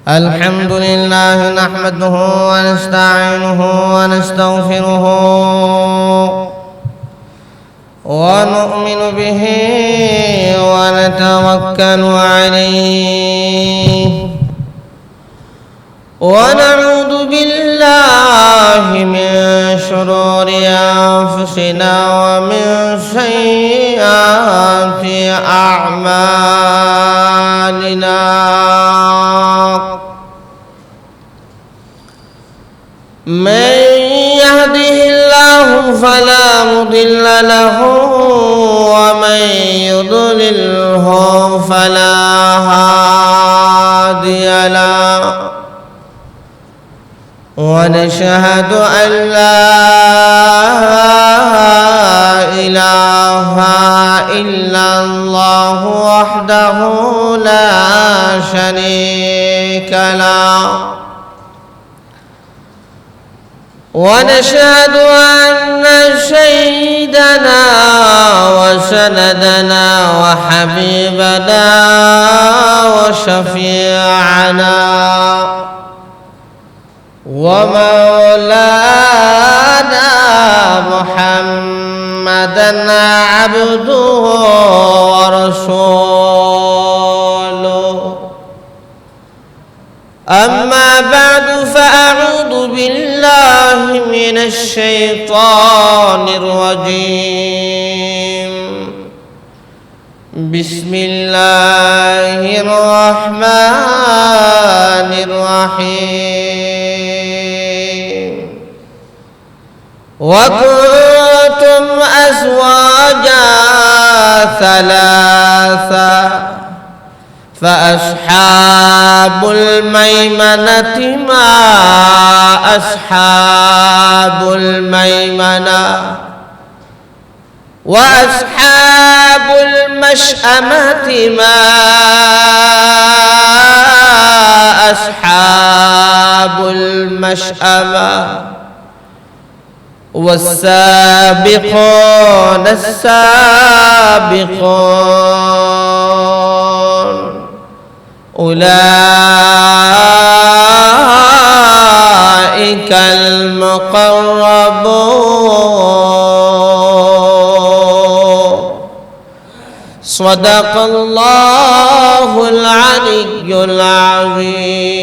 الحمد لله نحمده ونستعينه ونستغفره ونؤمن به ونتوكل عليه ونعوذ بالله من شرور أنفسنا ومن سيئات أعمالنا من يهده الله فلا مضل له ومن يضلله فلا هادي له ونشهد أن لا إله إلا الله وحده لا شريك له ونشهد أن سيدنا وسندنا وحبيبنا وشفيعنا ومولانا محمدا عبده ورسوله أما بعد فأعوذ بالله من الشيطان الرجيم بسم الله الرحمن الرحيم وكنتم أزواجا ثلاثا فأصحاب الميمنة ما أصحاب الميمنة وأصحاب المشأمة ما أصحاب المشأمة والسابقون السابقون أولئك المقربون صدق الله العلي العظيم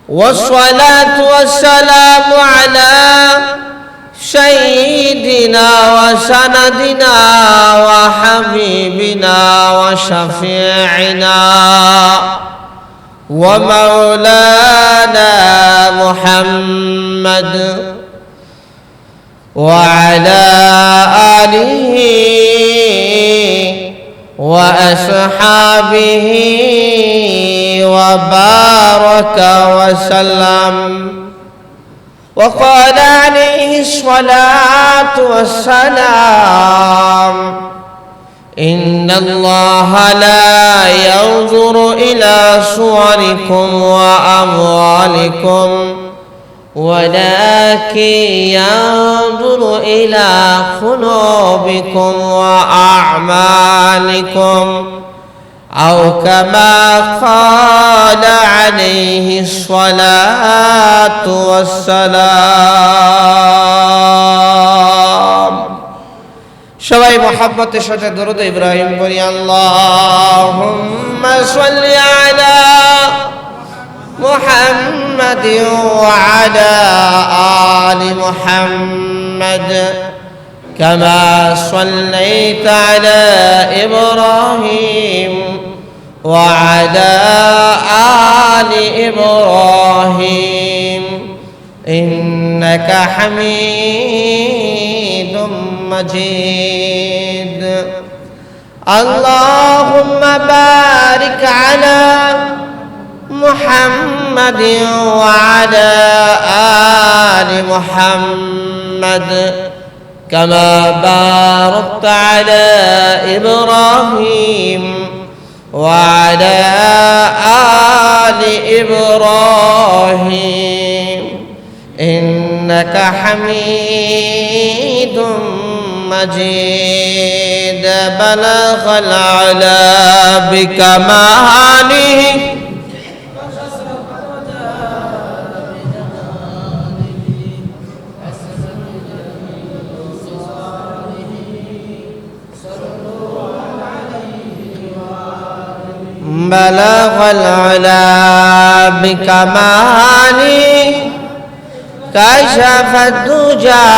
والصلاة والسلام على سيدنا وسندنا وحبيبنا وشفيعنا ومولانا محمد وعلى آله وأصحابه وبارك وسلم وقال عليه الصلاة والسلام إن الله لا ينظر إلى صوركم وأموالكم ولكن ينظر إلى قلوبكم وأعمالكم أو كما قال عليه الصلاة والسلام সবাই মোহাব্বতের সাথে দরুদ ইব্রাহিম পড়ি আল্লাহুম্মা সাল্লি আলা মুহাম্মাদ ওয়া আলা আলি মুহাম্মাদ কামা সাল্লাইতা আলা ইব্রাহিম ওয়া আলা আলি ইব্রাহিম ইন্নাকা হামিদুম مجيد اللهم بارك على محمد وعلى آل محمد كما باركت على إبراهيم وعلى آل إبراهيم إنك حميد مجيد بلغ العلا بكماله بلغ العلا بكماله كشف الدجى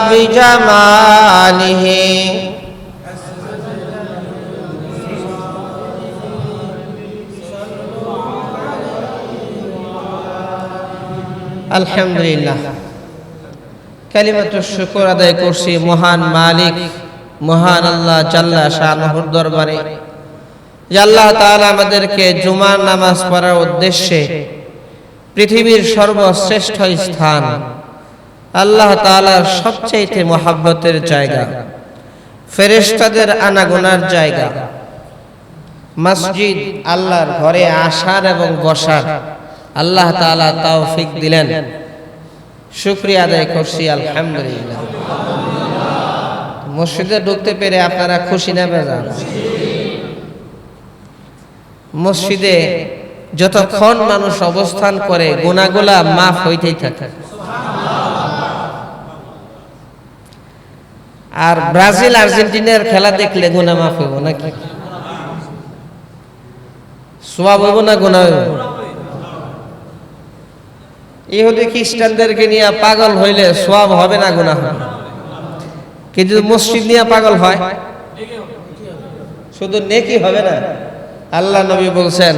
بجماله আলহামদুলিল্লাহ কালিমাতুশ শুকর আদায় করছি মহান মালিক মহান আল্লাহ জাল্লা শানুর দরবারে যে আল্লাহ তাআলা আমাদেরকে জুমার নামাজ পড়ার উদ্দেশ্যে পৃথিবীর সর্বশ্রেষ্ঠ স্থান আল্লাহ তাআলার সবচেয়ে মহব্বতের জায়গা ফেরেশতাদের আনাগোনার জায়গা মসজিদ আল্লাহর ঘরে আসার এবং বসার আল্লাহ তাআলা তৌফিক দিলেন শুকরিয়া আদায় করছি আলহামদুলিল্লাহ মসজিদে ঢুকতে পেরে আপনারা খুশি না বেজার মসজিদে যতক্ষণ মানুষ অবস্থান করে গুনাহগুলা মাফ হইতেই থাকে আর ব্রাজিল আর্জেন্টিনার খেলা দেখলে গুনাহ মাফ হইব নাকি সওয়াব হইব না গুনাহ হইব ইহুদি খ্রিস্টানদেরকে নিয়ে পাগল হইলে সওয়াব হবে না গুনাহ হবে কিন্তু মসজিদ নিয়ে পাগল হয় শুধু নেকি হবে না আল্লাহ নবী বলছেন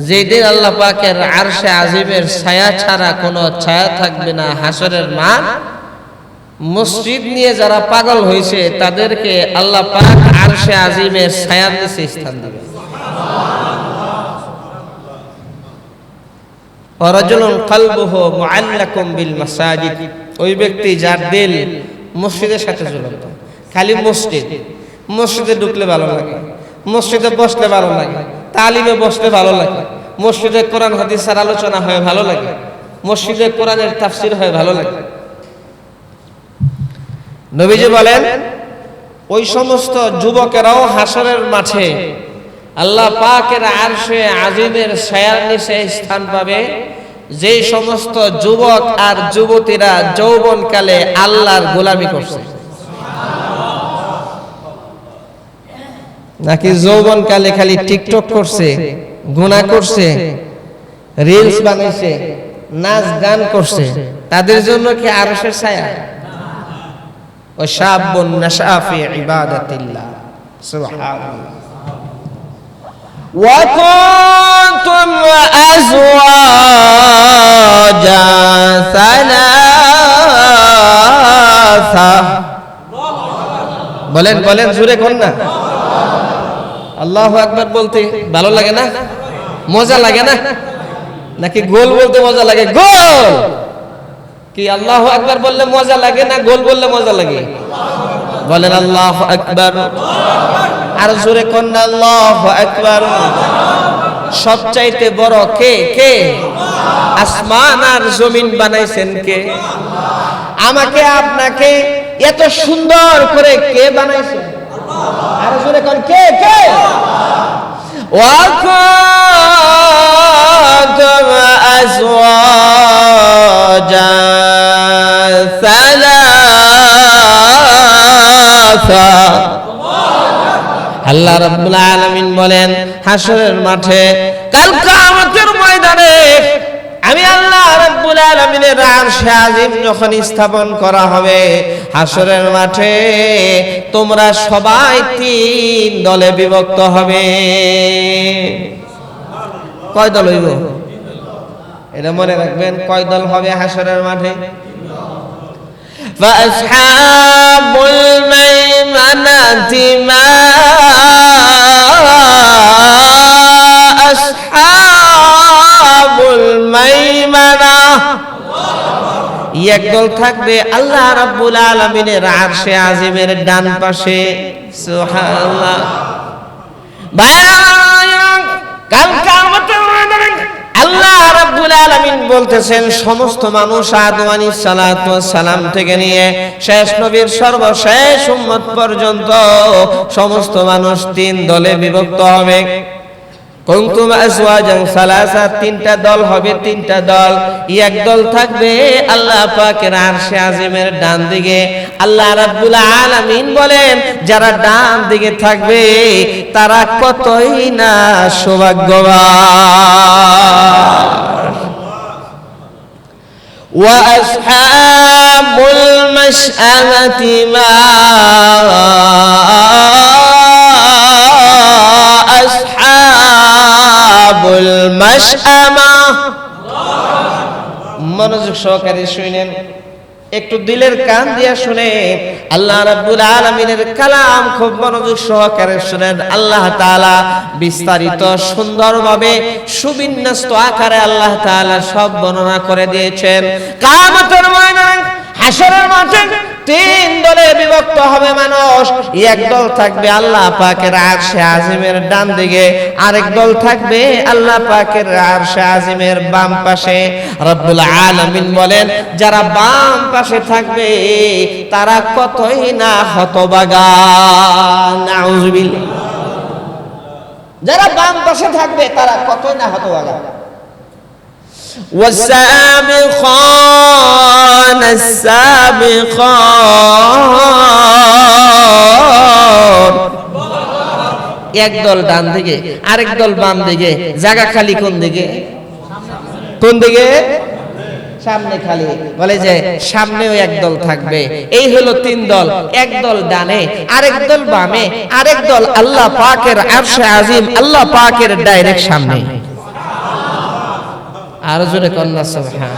যেদিন আল্লাহ পাকের আরশে আজিমের ছায়া ছাড়া কোনো ছায়া থাকবে না হাসরের মাঠ মসজিদ নিয়ে যারা পাগল হয়েছে তাদেরকে আল্লাহ পাক আরশে আজিমের ছায়ার নিচে স্থান দিবে ওয়ারাজুলুন কলবুহু মুআল্লাকুম বিল মাসাজিদ ওই ব্যক্তি যার দিল মসজিদের সাথে ঝুলন্ত খালি মসজিদে ঢুকলে ভালো লাগে মসজিদে বসলে ভালো লাগে তালিমে বসলে ভালো লাগে মসজিদে কোরআন হাদিসের আলোচনা হয় ভালো লাগে মসজিদে কোরআনের তাফসীর হয় ভালো লাগে নবীজি বলেন ওই সমস্ত যুবকেরাও হাসরের মাঠে আল্লাহ পাকের আরশে আজিমের ছায়ার নিচে স্থান পাবে যে সমস্ত যুবক আর যুবতীরা যৌবনকালে আল্লাহর গোলামি করছে নাকি যৌবনকালে খালি টিকটক করছে গুনাহ করছে রিলস বানাইছে নাচ গান করছে তাদের জন্য কি আরশের ছায়া ও শাবুন নাশা ফি ইবাদাতিল্লাহ সুবহানাল্লাহ ওয়া কুনতুম আযওয়াজা সালাসা বলেন জোরে কোন না আল্লাহু আকবার বলতে ভালো লাগে না মজা লাগে না নাকি গোল বলতে মজা লাগে গোল কি আল্লাহু আকবার বললে মজা লাগে না গোল বললে মজা লাগে বলেন আল্লাহু আকবার আর জোরে কোন না আল্লাহু আকবার সবচাইতে বড় কে আসমান আর জমিন বানাইছেন কে আমাকে আপনাকে এত সুন্দর করে কে বানাইছেন আর জোরে কোন কে ওয়া কুনতুম আযওয়াজা সালাসা আল্লাহ রাব্বুল আলামিন বলেন হাসরের মাঠে কাল কিয়ামতের ময়দানে আমি আল্লাহ রাব্বুল আলামিনের আরশে আজিম যখন স্থাপন করা হবে হাসরের মাঠে তোমরা সবাই তিন দলে বিভক্ত হবে কয় দল হইব এটা মনে রাখবেন কয় দল হবে হাসরের মাঠে ফাসহাবুল মাইমানাতি মা আসহাবুল মাইমানা একদল থাকবে আল্লাহ রাব্বুল আলামিনের আরশে আজিমের ডান পাশে সুবহানাল্লাহ কাল কিয়ামতের ময়দানে আল্লাহ রাব্বুল আলামিন বলতেছেন সমস্ত মানুষ আদম আলাইহিস সালাতু ওয়াস সালাম থেকে নিয়ে শেষ নবীর সর্বশেষ উম্মত পর্যন্ত সমস্ত মানুষ তিন দলে বিভক্ত হবে। কুনতুম আজওয়াজান সালাসা, তিনটা দল হবে, তিনটা দল। এক দল থাকবে আল্লাহ পাকের আরশে আজিমের ডান দিকে। আল্লাহ রাব্বুল আলামিন বলেন যারা ডান দিকে থাকবে তারা কতই না সৌভাগ্যবান। ওয়া আসহাবুল মাশআমাতি মা আসহাবুল মাশআমা। মনোযোগ সহকারে শুনেন, একটু দিলের কান দিয়া শুনে আল্লাহ রাব্বুল আলামিনের কালাম খুব মনোযোগ সহকারে শুনেন। আল্লাহ তাআলা বিস্তারিত সুন্দরভাবে সুবিন্যস্ত আকারে আল্লাহ তাআলা সব বর্ণনা করে দিয়েছেন। কিয়ামতের ময়দানে হাশরের মাঠে তিন দলে বিভক্ত হবে মানুষ। এক দল থাকবে আল্লাহ পাকের আরশে আজিমের ডান দিকে, আরেক দল থাকবে আল্লাহ পাকের আরশে আজিমের বাম পাশে। রব্বুল আলামিন বলেন যারা বাম পাশে থাকবে তারা কতই না হতভাগা। নাউযুবিল্লাহ। যারা বাম পাশে থাকবে তারা কতই না হতভাগা। والسابقون السابقون, এক দল ডান দিকে আরেক দল বাম দিকে। জায়গা খালি কোন দিকে? কোন দিকে? সামনে খালি। বলে যে সামনেও এক দল থাকবে। এই হলো তিন দল, এক দল ডানে, আরেক দল বামে, আরেক দল আল্লাহ পাকের আরশে আজিম, আল্লাহ পাকের ডাইরেক্ট সামনে। আর জোরে কন্যা সুবহান।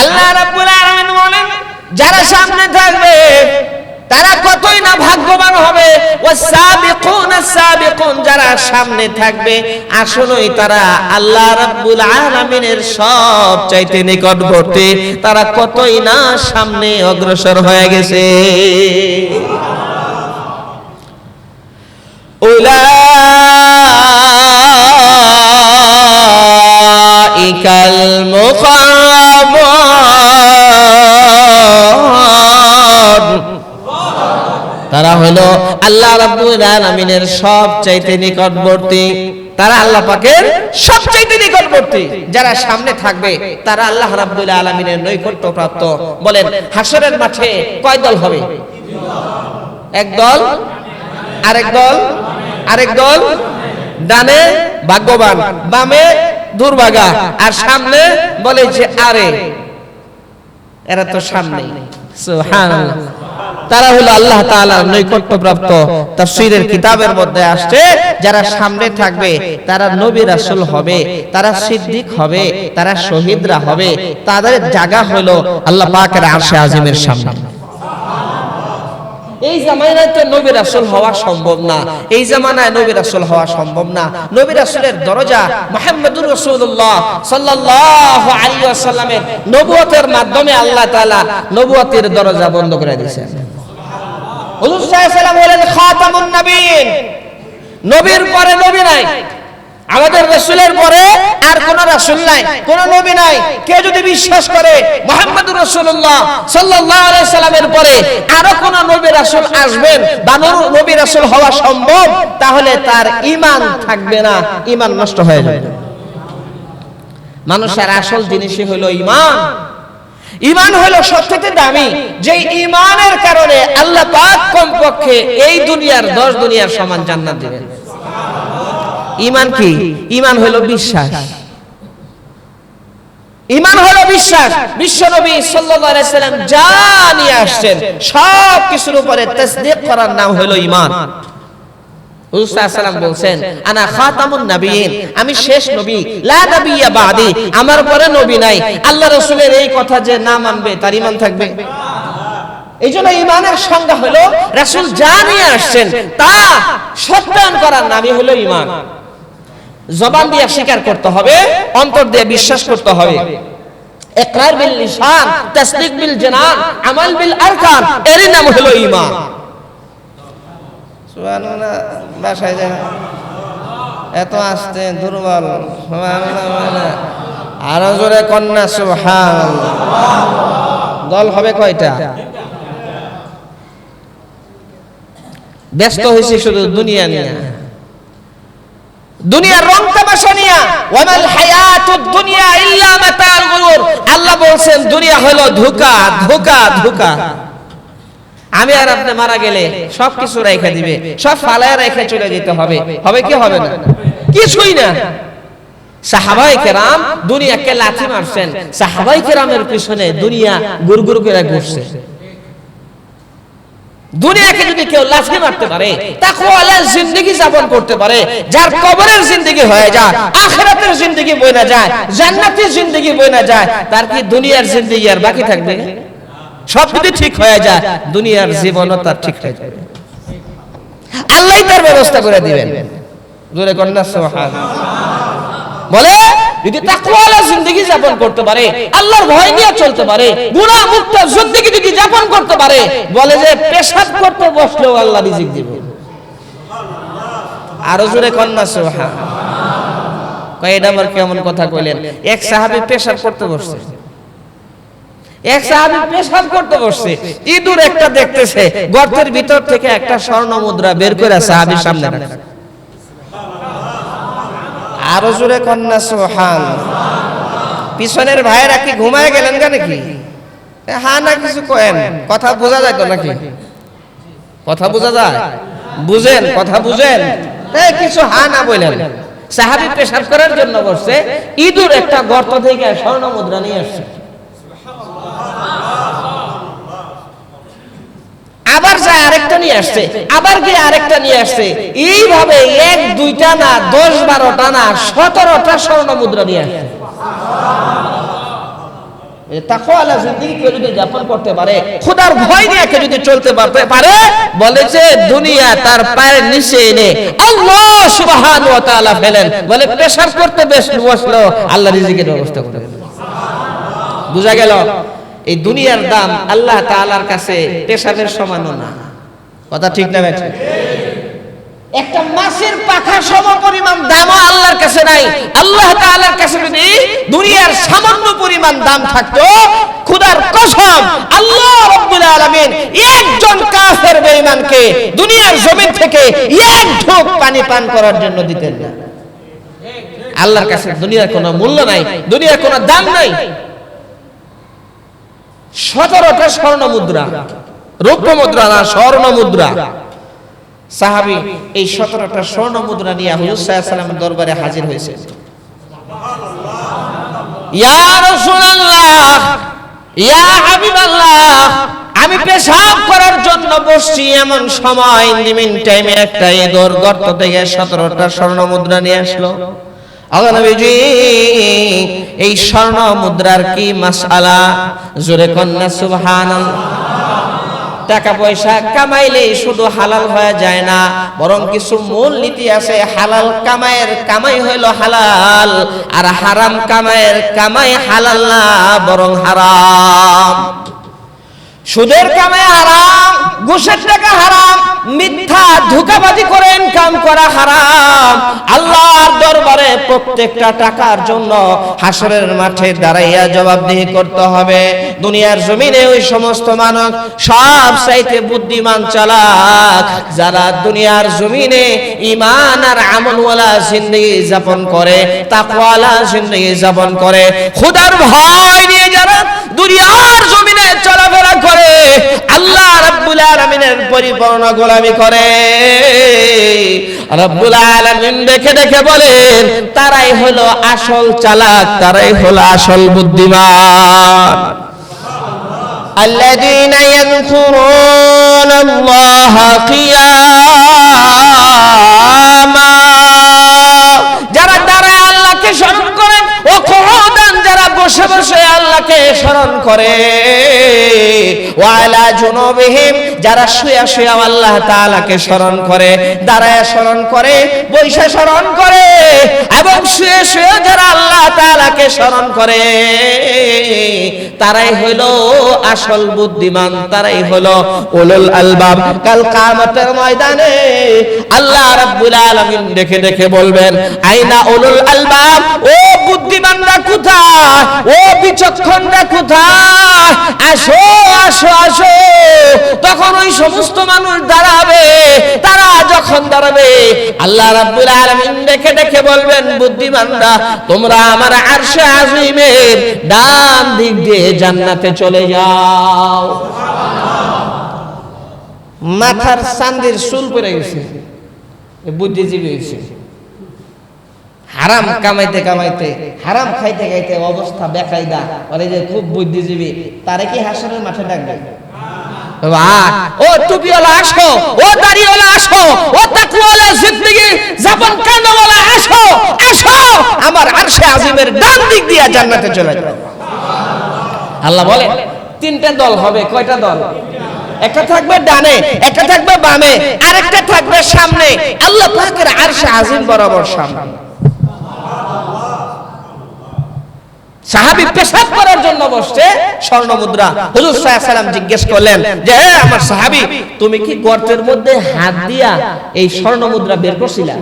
আল্লাহ রাব্বুল আলামিন বলেন যারা সামনে থাকবে তারা কতই না ভাগ্যবান হবে। ওয়াসাবিকুন আস-সাবিকুন, যারা সামনে থাকবে আসলেই তারা আল্লাহ রাব্বুল আলামিনের সবচাইতে নিকটবর্তী, তারা কতই না সামনে অগ্রসর হয়ে গেছে। উলাইকাল মুকাররাবুন, তারা হলো আল্লাহ রাব্বুল আলামিনের সবচাইতে নিকটবর্তী, তারা আল্লাহ পাকের সবচাইতে নিকটবর্তী। যারা সামনে থাকবে তারা আল্লাহ রাব্বুল আলামিনের নৈকট্য প্রাপ্ত। বলেন হাশরের মাঠে কয় দল হবে? এক দল, আরেক দল, আরেক দল ডানে ভাগ্যবান, বামে দুর্ভাগা, আর সামনে বলে যে আরে এরা তো সামনে। সুবহানাল্লাহ। তারা হলো আল্লাহ তাআলার নৈকট্যপ্রাপ্ত। তাফসীরের কিতাবের মধ্যে আসছে যারা সামনে থাকবে তারা নবী রাসূল হবে, তারা সিদ্দিক হবে, তারা শহীদরা হবে, তাদের জায়গা হলো আল্লাহ পাকের আরশে আজিমের সামনে। এই জামানায় তো নবী রাসূল হওয়া সম্ভব না, এই জামানায় নবী রাসূল হওয়া সম্ভব না। নবী রাসূলের দরজা মুহাম্মদুর রাসূলুল্লাহ সাল্লাল্লাহু আলাইহি ওয়াসাল্লামের নবুয়তের মাধ্যমে আল্লাহ তাআলা নবুয়তের দরজা বন্ধ করে দিয়েছেন। হুজুর সাল্লাল্লাহু আলাইহি ওয়াসাল্লাম হলেন খাতামুন নবীন, নবীর পরে নবী নাই। আমাদের রাসূলের পরে আর কোন রাসূল নাই, কোন নবী নাই। কে যদি বিশ্বাস করে মুহাম্মদুর রাসূলুল্লাহ সাল্লাল্লাহু আলাইহি সাল্লামের পরে আরো কোন নবী রাসূল আসবেন বা নবী রাসূল হওয়া সম্ভব, তাহলে তার ঈমান থাকবে না, ঈমান নষ্ট হয়ে যাবে। মানুষের আসল জিনিসই হলো ঈমান। ঈমান হলো সবচেয়ে দামি, যে ঈমানের কারণে আল্লাহ পাক কমপক্ষে এই দুনিয়ার 10 দুনিয়ার সমান জান্নাত দিবেন। ঈমান কি? ঈমান হলো বিশ্বাস। ঈমান হলো বিশ্বাস। বিশ্বনবী সাল্লাল্লাহু আলাইহি সাল্লাম যা নিয়ে আসছেন সব কিছুর উপরে তাসদীক করার নাম হলো ঈমান। হুজুর সাল্লাল্লাহু আলাইহি সাল্লাম বলেন আনা খাতামুন নবিয়্যিন, আমি শেষ নবী, লা নবিয়্যা বাদি, আমার পরে নবী নাই। আল্লাহ রাসূলের এই কথা যে না মানবে তার ঈমান থাকবে? এইজন্য ঈমানের সংজ্ঞা হলো রাসূল যা নিয়ে আসছেন তা সত্যায়ন করার নামই হলো ঈমান। জবান দিয়ে স্বীকার করতে হবে, অন্তর দিয়ে বিশ্বাস করতে হবে। ইকরার বিল লিসান, তাসদীক বিল জানান, আমাল বিল আরকান, এর নাম হলো ঈমান। সুবহানাল্লাহ। বাসায় যায় এত আস্তে দুর্বল, আরো জোরে কন্যা সুবহানাল্লাহ। দল হবে কয়টা? ব্যস্ত হয়েছে শুধু দুনিয়া নিয়ে, দুনিয়ার রং তামাশা নিয়ে। ওয়ামাল হায়াতুদ দুনিয়া ইল্লা মাতাউল গুরুর। আল্লাহ বলেন দুনিয়া হলো ধোঁকা, ধোঁকা, ধোঁকা। আমি আর আপনি মারা গেলে সবকিছু রেখে দিবে, সব ফালায় রেখে চলে যেতে হবে। হবে কি হবে না? কিছুই না। সাহাবায়ে কেরাম দুনিয়াকে লাথি মারছেন, সাহাবায়ে কেরামের পিছনে দুনিয়া গুরগুর করে ঘুরছে। দুনিয়াকে যদি কেউ লাথি মারতে পারে, তাকওয়ালা জিন্দেগি যাপন করতে পারে, যার কবরের জিন্দেগি হয়ে যায়, আখিরাতের জিন্দেগি বই না যায়, জান্নাতের জিন্দেগি বই না যায়, তার কি দুনিয়ার জিন্দেগি আর বাকি থাকবে? সব যদি ঠিক হয়ে যায়, দুনিয়ার জীবনও তার ঠিক হয়ে যাবে। আল্লাহই তার ব্যবস্থা করে দিবেন। জোরে কন্যা সুবহানাল্লাহ। বলে যদি তাকওয়ালা জিন্দেগি যাপন করতে পারে, আল্লাহর ভয় নিয়ে চলতে পারে, গুনাহ মুক্ত জিন্দেগি যদি যাপন করতে পারে, বলে যে পেশাব করতে বসলেও আল্লাহ রিজিক দিবে। আরো জোরে কন্যা সুবহানাল্লাহ। কয় এটা আমার কেমন কথা কইলেন? এক সাহাবী পেশাব করতে বসছে, এক সাহাবী পেশাব করতে বসছে, ইঁদুর একটা দেখতেছে, গর্তের ভিতর থেকে একটা স্বর্ণ মুদ্রা বের করে সাহাবীর সামনে রাখছে। আরো জোরে কন্যা সুবহানাল্লাহ। পিছনের ভাইরা কি ঘুমায় গেলেন কেন নাকি? হ্যাঁ না কিছু কয়েন, কথা বোঝা যায় তো নাকি? কথা বোঝা যায়? বুঝেন, কথা বুঝেন, কিছু হ্যাঁ না বলেন। সাহাবী পেশাব করার জন্য বসছে, ইঁদুর একটা গর্ত থেকে স্বর্ণ মুদ্রা নিয়ে আসছে। আবার যায় আরেকটা নিয়ে আসছে, আবার গিয়ে আরেকটা নিয়ে আসছে। এইভাবে এক দুইটা না, 10-12টা না, 17টা স্বর্ণ মুদ্রা নিয়ে আসছে। তাকওয়ালা জিন্দেগি কেউ যদি যাপন করতে পারে, খোদার ভয় নিয়ে কেউ যদি চলতে পারে, বলে যে দুনিয়া তার পায়ের নিচে এনে আল্লাহ সুবহানাহু ওয়া তাআলা ফেলেন। বলে পেশাব করতে বসলো, আল্লাহ রিজিকের ব্যবস্থা করে দেন। বুঝা গেল? এই দুনিয়ার দাম আল্লাহ তাআলার কাছে পেশাবের সমানও না। কথা ঠিক না ভাই? একটা মাছের পাখা সম পরিমাণ দামও আল্লাহর কাছে নাই। আল্লাহ তাআলার কাছে যদি দুনিয়ার সামান্য পরিমাণ দাম থাকতো, খোদার কসম আল্লাহ রাব্বুল আলামিন একজন কাফের বেঈমানকে দুনিয়ার জমিন থেকে এক ঢোক পানি পান করার জন্য দিতেন না। আল্লাহর কাছে দুনিয়ার কোনো মূল্য নাই, দুনিয়ার কোনো দাম নাই। 17টা স্বর্ণ মুদ্রা, রৌপ্য মুদ্রা না, স্বর্ণ মুদ্রা। সাহাবী এই 17টা স্বর্ণ মুদ্রা নিয়ে হুজুর সাল্লাল্লাহু আলাইহি ওয়াসাল্লামের দরবারে হাজির হয়েছে। ইয়া রাসূলুল্লাহ, ইয়া হাবিবাল্লাহ, আমি পেশাব করার জন্য বসছি, এমন সময় ইন টাইমে একটা ইঁদুর গর্ত থেকে 17টা স্বর্ণ মুদ্রা নিয়ে আসলো। আল্লাহ নবীজি এই স্বর্ণ মুদ্রার কি মাসআলা? জোরে কন্যা সুবহানাল্লাহ। টাকা পয়সা কামাইলে শুধু হালাল হয়ে যায় না, বরং কিছু মূল নীতি আছে। হালাল কামাইয়ের কামাই হইল হালাল, আর হারাম কামাইয়ের কামাই হালাল না, বরং হারাম। সুদের কামাই হারাম, ঘুষের টাকা হারাম, মিথ্যা ধোঁকাবাজি করে ইনকাম করা হারাম। আল্লাহর দরবারে প্রত্যেকটা টাকার জন্য হাসরের মাঠে দাঁড়াইয়া জবাবদিহি করতে হবে। দুনিয়ার জমিনে ওই সমস্ত মানুষ সব চাইতে বুদ্ধিমান চালাক, যারা দুনিয়ার জমিনে ঈমান আর আমলওয়ালা জিন্দেগি যাপন করে, তাকওয়ালা জিন্দেগি যাপন করে, খোদার ভয় নিয়ে যারা দুনিয়ার জমিনে চলাফেরা করে, আল্লাহ রাব্বুল আলামিনের পরিপূর্ণ গোলামি করে, রাব্বুল আলামিন দেখে দেখে বলেন তারাই হলো আসল চালাক, তারাই হলো আসল বুদ্ধিমান। আল্লাযীনা ইয়াযকুরুনাল্লাহা কিয়ামা, যারা দাঁড়ায় আল্লাহকে স্মরণ করেন, ও কুউদান, যারা বসে বসে আল্লাহকে স্মরণ করে, ওয়া আলা জুনুবিহিম, যারা শুয়ে শুয়ে আল্লাহ তাআলাকে স্মরণ করে, দাঁড়ায় স্মরণ করে, বসে স্মরণ করে, এবং শুয়ে শুয়ে যারা আল্লাহ তাআলাকে স্মরণ করে, তারাই হলো আসল বুদ্ধিমান, তারাই হলো উলুল আলবাব। কাল কিয়ামতের ময়দানে আল্লাহ রাব্বুল আলামিন দেখে দেখে বলবেন, আইনা উলুল আলবাব, ও বুদ্ধিমানরা কোথায়, ও বিচক্ষণরা কোথায়, আসো আসো আসো। তখন ওই সমস্ত মানুষ দাঁড়াবে, তারা যখন দাঁড়াবে আল্লাহ রাব্বুল আলামিন দেখে দেখে বলবেন, বুদ্ধিমানরা তোমরা আমার আরশে আজিমের ডান দিক দিয়ে জান্নাতে চলে যাও। মাথার চান্দির চুল পড়ে গেছে, বুদ্ধিজীবী হয়েছে। হারাম কামাইতে কামাইতে, হারাম খাইতে খাইতে অবস্থা বেকায়দা, বলে যে খুব বুদ্ধিজীবী, তারে কি হাসরের মাঠে ডাকবে? ও টুপিওয়ালা আসো, ও দাড়িওয়ালা আসো, ও তাকওয়াওয়ালা জিন্দেগি যাপন কান্নাওয়ালা আসো, আসো আমার আরশে আজিমের ডান দিক দিয়ে জান্নাতে চলে যাও। আল্লাহ বলে তিনটা দল হবে। কয়টা দল? একটা থাকবে ডানে, একটা থাকবে বামে, আরেকটা থাকবে সামনে, আল্লাহ পাকের আরশে আজিম বরাবর সামনে। সাহাবী পেশাব করার জন্য বসছে, স্বর্ণ মুদ্রা। হুজুর সাল্লাল্লাহু আলাইহি ওয়াসাল্লাম জিজ্ঞেস করলেন যে, হে আমার সাহাবী, তুমি কি গর্তের মধ্যে হাত দিয়া এই স্বর্ণ মুদ্রা বের করছিলা?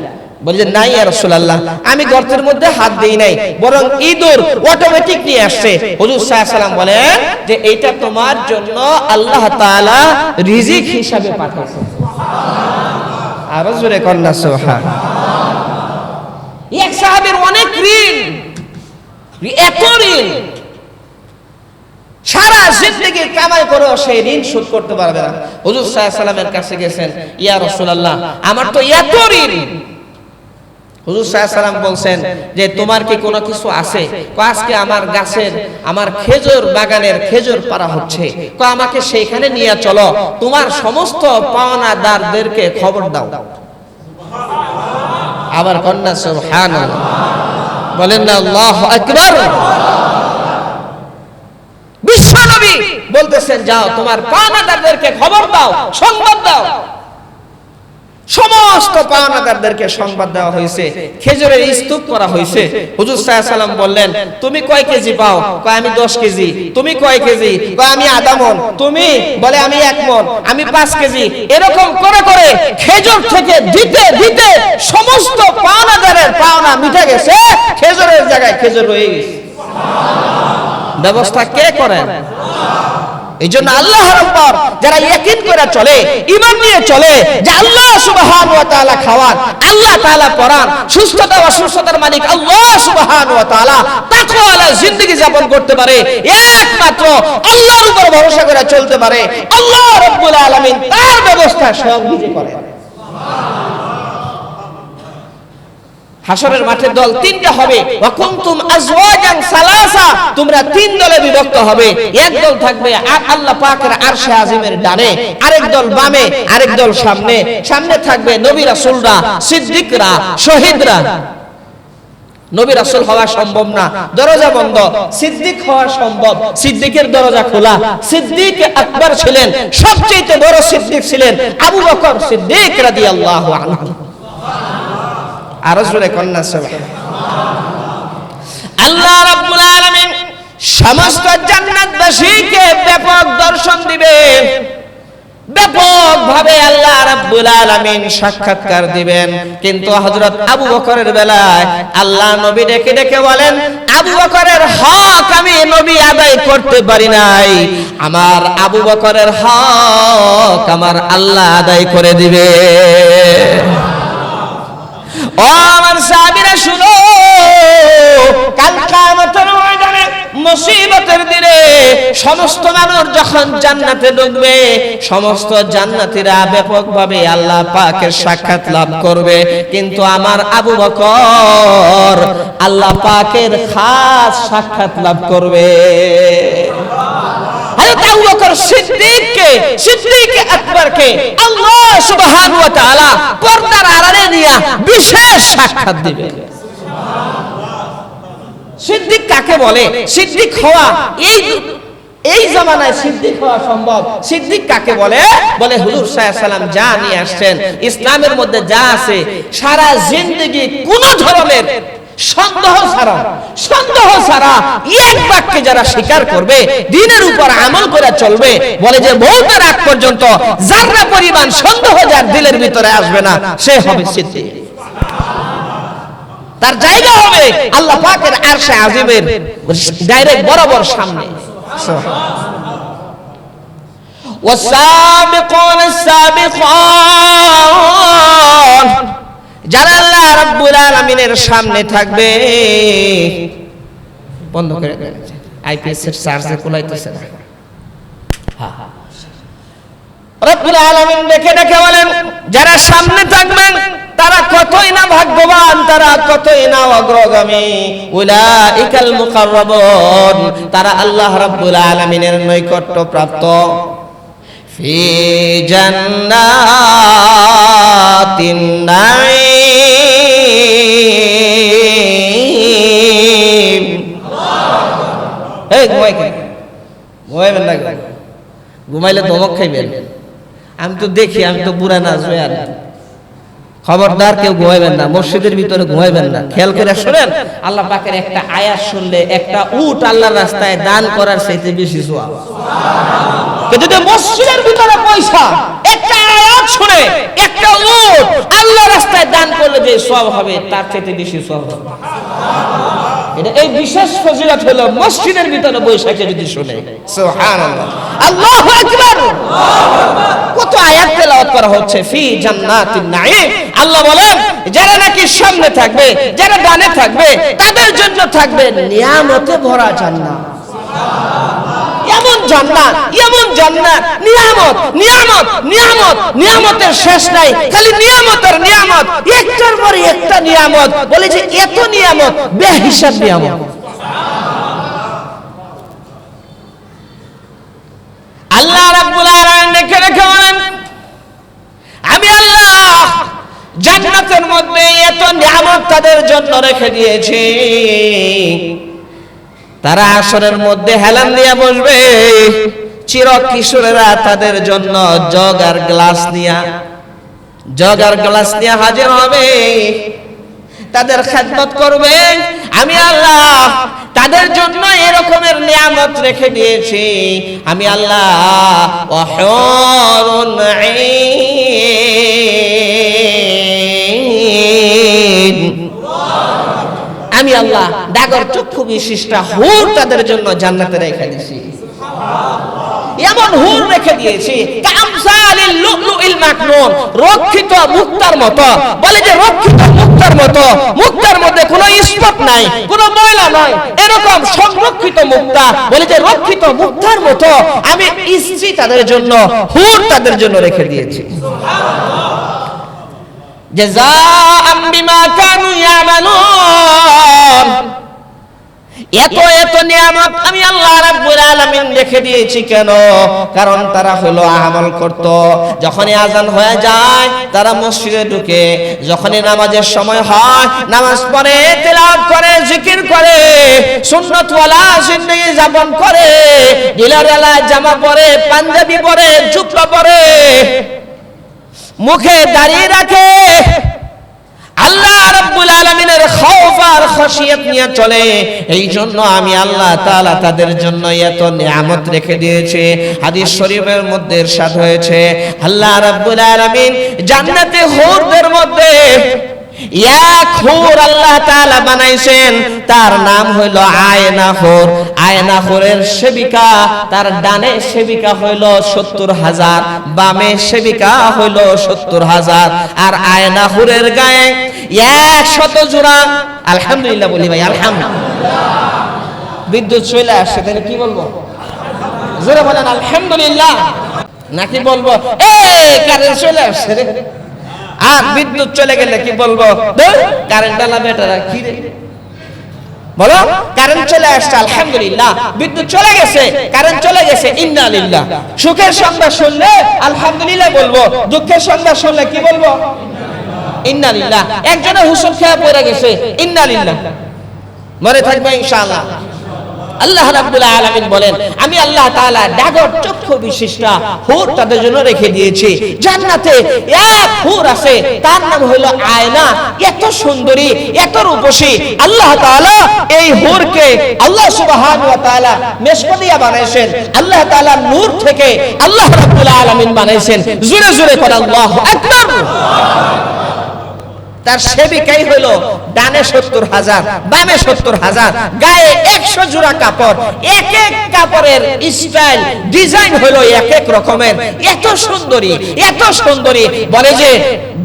বলে, নাই ইয়া রাসূলুল্লাহ, আমি গর্তের মধ্যে হাত দেই নাই, বরং ইঁদুর অটোমেটিক নিয়ে আসছে। হুজুর সাল্লাল্লাহু আলাইহি ওয়াসাল্লাম বলেন যে এটা তোমার জন্য আল্লাহ তাআলা রিজিক হিসাবে পাঠাইছে। সুবহানাল্লাহ। আর জোরে কন্না সুবহানাল্লাহ। এক সাহাবীর অনেক ঋণ, এত ঋণ, সারা জিন্দেগি কামাই করেও সেই ঋণ শোধ করতে পারবে না। হুজুর সাল্লাল্লাহু আলাইহি ওয়াসাল্লামের কাছে গেছেন, ইয়া রাসূলুল্লাহ, আমার তো এত ঋণ। হুজুর সাল্লাল্লাহু আলাইহি ওয়াসাল্লাম বলছেন যে, তোমার কি কোনো কিছু আছে? আজকে আমার গাছের, আমার খেজুর বাগানের খেজুর পাড়া হচ্ছে, আমাকে সেইখানে নিয়ে চলো, তোমার সমস্ত পাওনাদারদেরকে খবর দাও। আবার কন্যা সুবহানাল্লাহ, বলেন না আল্লাহু আকবার। বিশ্বনবী বলতেছেন, যাও তোমার পাওনাদারদেরকে খবর দাও, সংবাদ দাও। সমস্ত পাওনাদারদেরকে সংবাদ দেওয়া হয়েছে, খেজুরের স্তূপ করা হয়েছে। হুজুর সাল্লাল্লাহু আলাইহি ওয়াসাল্লাম বললেন, তুমি কয় কেজি পাও? কয় আমি 10 কেজি। তুমি কয় কেজি? কয় আমি আধা মণ। তুমি? বলে আমি 1 মণ। আমি 5 কেজি। এরকম করে করে খেজুর থেকে দিতে দিতে সমস্ত পাওনাদারের পাওনা মিটে গেছে, খেজুরের জায়গায় খেজুর রয়ে গেছে। সুবহানাল্লাহ। ব্যবস্থা কে করেন? এই জন্য আল্লাহর উপর যারা ইয়াকিন করে চলে, ঈমান নিয়ে চলে যে আল্লাহ সুবহানাহু ওয়া তাআলা খাওয়ান, আল্লাহ তাআলা পরান, সুস্থতা অসুস্থতার মালিক আল্লাহ সুবহানাহু ওয়া তাআলা, তাকওয়াওয়ালা জিন্দেগি যাপন করতে পারে, একমাত্র আল্লাহর উপর ভরসা করে চলতে পারে, আল্লাহ রাব্বুল আলামিন তার ব্যবস্থা স্বয়ং নিজে করেন। হাসরের মাঠে দল তিনটা হবে, ওয়া কুনতুম আজওয়াজান সালাসা, তোমরা তিন দলে বিভক্ত হবে। এক দল থাকবে আল্লাহ পাকের আরশে আজিমের ডানে, আরেক দল বামে, আরেক দল সামনে। সামনে থাকবে নবী রাসূলরা, সিদ্দিকরা, শহীদরা। নবী রাসূল হওয়া সম্ভব না, দরজা বন্ধ। সিদ্দিক হওয়া সম্ভব, সিদ্দিকের দরজা খোলা। সিদ্দিক আকবর ছিলেন, সবচেয়ে বড় সিদ্দিক ছিলেন আবু বকর সিদ্দিক রাদিয়াল্লাহু আনহু। আরো জোরে কন্যা সুবহানাল্লাহ। আল্লাহ রাব্বুল আলামিন সমস্ত জান্নাতবাসীকে ব্যাপক দর্শন দিবেন, ব্যাপক ভাবে আল্লাহ রাব্বুল আলামিন সাক্ষাৎকার দিবেন। কিন্তু হযরত আবু বকরের বেলায় আল্লাহ নবী ডেকে ডেকে বলেন, আবু বকরের হক আমি নবী আদায় করতে পারি নাই, আমার আবু বকরের হক আমার আল্লাহ আদায় করে দিবে। ও আমার সাহাবীরা শুনো, কাল কিয়ামতের ময়দানে মুসিবতের দিনে সমস্ত মানুষ যখন জান্নাতে ঢুকবে, সমস্ত জান্নাতীরা ব্যাপকভাবে আল্লাহ পাকের সাক্ষাৎ লাভ করবে, কিন্তু আমার আবু বকর আল্লাহ পাকের খাস সাক্ষাৎ লাভ করবে। হযরত আবু বকর সিদ্দিককে, সিদ্দিক আকবরকে আল্লাহ সুবহানাহু ওয়া তাআলা পর্দার আড়ালে নিয়ে বিশেষ সাক্ষাৎ দিবেন। সিদ্দিক কাকে বলে? সিদ্দিক হওয়া এই এই জামানায় সিদ্দিক হওয়া সম্ভব। সিদ্দিক কাকে বলে? বলে হুজুর সাল্লাল্লাহু আলাইহি সাল্লাম যা নিয়ে আসছেন, ইসলামের মধ্যে যা আছে, সারা জিন্দেগি কোন ধরনের সন্দেহ ছাড়া এক বাক্যে যারা স্বীকার করবে, দ্বীনের উপর আমল করে চলবে, বলে যে মওতের আগ পর্যন্ত যারা পরিমাণ সন্দেহ যার দিলের ভিতরে আসবে না, সে হবে সিদ্দিক। তার জায়গা হবে আল্লাহ পাকের আরশে আজিমের ডাইরেক্ট বরাবর সামনে। والسابقون السابقون, যারা আল্লাহ রাব্বুল আলামিনের সামনে থাকবে। বন্ধ করে দেন, আইপিএস এর চার্জে কুলাইতেছে না। রব্বুল আলামিন দেখে বলেন, যারা সামনে থাকবেন তারা কতই না ভাগ্যবান, তারা কতই না অগ্রগামী। উলাইকাল মুকাররাবুন, তারা আল্লাহ রাব্বুল আলামিনের নৈকট্য প্রাপ্ত। ফি জান্নাতিন নাঈম। এই ঘুমাইবেন না, ঘুমাইলে ধমক খাইবেন। আমি তো দেখি, আমি তো বুড়া না জোয়ান। খবরদার কেউ ঘুমাইবেন না, মসজিদের ভিতরে ঘুমাইবেন না। খেয়াল করে শুনেন, আল্লাহ পাকের একটা আয়াত শুনলে একটা উট আল্লাহর রাস্তায় দান করার চাইতে বেশি সওয়াব। কিন্তু মসজিদের ভিতরে পয়সা, একটা আয়াত শুনে একটা উট আল্লাহর রাস্তায় দান করলে যে সওয়াব হবে, তার চাইতে বেশি সওয়াব হবে। এটা এই বিশেষ ফজিলত হলো মসজিদের ভিতরে বৈশাখে যদি শুনে। সুবহানাল্লাহ, আল্লাহু আকবার। কত আয়াত তেলাওয়াত করা হচ্ছে। ফি জান্নাতিন নাঈম, আল্লাহ বলেন যারা নাকি সামনে থাকবে, যারা ডানে থাকবে, তাদের জন্য থাকবে নিয়ামতে ভরা জান্নাত। এমন জান্নাত, এমন জান্নাত, নিয়ামত, নিয়ামত, নিয়ামত, নিয়ামতের শেষ নাই, খালি নিয়ামতের নিয়ামত, একটার পরে একটা নিয়ামত। বলে যে এত নিয়ামত, বেহিসাব নিয়ামত। আল্লাহ রাব্বুল আলামিন রেখে বলেন, আমি আল্লাহ জান্নাতের মধ্যে এত নিয়ামত তাদের জন্য রেখে দিয়েছি, তারা আসরের মধ্যে হেলান দিয়ে বসবে। চির কিশোরেরা তাদের জন্য জগ আর গ্লাস নিয়ে হাজির হবে, তাদের খেদমত করবে। আমি আল্লাহ তাদের জন্য এরকমের নিয়ামত রেখে দিয়েছি। আমি আল্লাহ ওয়াহুরুন আইন, আমি আল্লাহ ডাগর চক্ষু বিশিষ্ট হুর তাদের জন্য জান্নাতে রেখে দিয়েছি। এমন হুর রেখে দিয়েছি কামসালিল লুলুইল মাকনুন, রক্ষিত মুক্তার মতো। বলে যে রক্ষিত মুক্তার মতো, মুক্তার মধ্যে কোনো স্পট নাই, কোনো ময়লা নাই, এরকম সংরক্ষিত মুক্তা। বলে যে রক্ষিত মুক্তার মতো আমি স্ত্রী তাদের জন্য, হুর তাদের জন্য রেখে দিয়েছি। জাযাআম বিমা কানু ইয়ামালুন, এত নিয়ামত আমি আল্লাহ রাব্বুল আলামিন রেখে দিয়েছি। কেন? কারণ তারা হলো আমল করত। যখনই আজান হয়ে যায় তারা মসজিদে ঢুকে, যখনই নামাজের সময় হয় নামাজ পড়ে, তেলাওয়াত করে, জিকির করে, সুন্নাত ওয়ালা জিন্দেগি যাপন করে, ঢিলাঢালা জামা পরে, পাঞ্জাবি পরে, জুব্বা পরে, মুখে দাড়ি রাখে, আল্লাহ রাব্বুল আলামিনের খৌফ আর খশিয়ত নিয়ে চলে। এই জন্য আমি আল্লাহ তাআলা তাদের জন্য এত নিয়ামত রেখে দিয়েছে। হাদিস শরীফের মধ্যে ইরশাদ হয়েছে, আল্লাহ রাব্বুল আলামিন জান্নাতে হুরদের মধ্যে এক হুর আল্লাহ তাআলা বানাইছেন, তার নাম হইল আয়না হুর। আয়না হুরের সেবিকা, তার ডানে সেবিকা হইল ৭০,০০০, বামে সেবিকা হইল ৭০,০০০। আর আয়না হুরের গায়ে ১০০ জোড়া, আলহামদুলিল্লাহ বলি ভাই, আলহামদুলিল্লাহ। বিদ্যুৎ চলে আসছে, তাহলে কি বলবো? জোরে বলেন আলহামদুলিল্লাহ। নাকি বলবো এই কারেন্ট চলে আসছে রে, আর বিদ্যুৎ চলে গেলে কি বলবো? কারেন্ট আলা বেটারা কি রে বলো, কারেন্ট চলে আসছে আলহামদুলিল্লাহ, বিদ্যুৎ চলে গেছে, কারেন্ট চলে গেছে, ইন্না লিল্লাহ। সুখের সংবাদ শুনলে আলহামদুলিল্লাহ বলবো, দুঃখের সংবাদ শুনলে কি বলবো? ইন্না লিল্লাহ। একজনের হুসুল খেয়ে পড়ে গেছে, ইন্না লিল্লাহ, মরে থাকবে ইনশাআল্লাহ। আল্লাহ রাব্বুল আলামিন বলেন, আমি আল্লাহ তাআলা ডাগর চক্ষু বিশিষ্টা হুর তাদের জন্য রেখে দিয়েছি। জান্নাতে এক হুর আছে, তার নাম হলো আয়না। এত সুন্দরী, এত রূপসী। আল্লাহ তাআলা এই হুরকে আল্লাহ সুবহানাহু ওয়া তাআলা মেশক দিয়া বানাইছেন। আল্লাহ তাআলা নূর থেকে আল্লাহ রাব্বুল আলামিন বানাইছেন। জোরে জোরে করে আল্লাহু আকবার। তার সেবিকাই হলো ডানে 70,000, বামে 70,000, গায়ে 100 জোড়া কাপড়। এক এক কাপড়ের স্টাইল, ডিজাইন হলো এক এক রকমের। এত সুন্দরী, এত সুন্দরী, বলে যে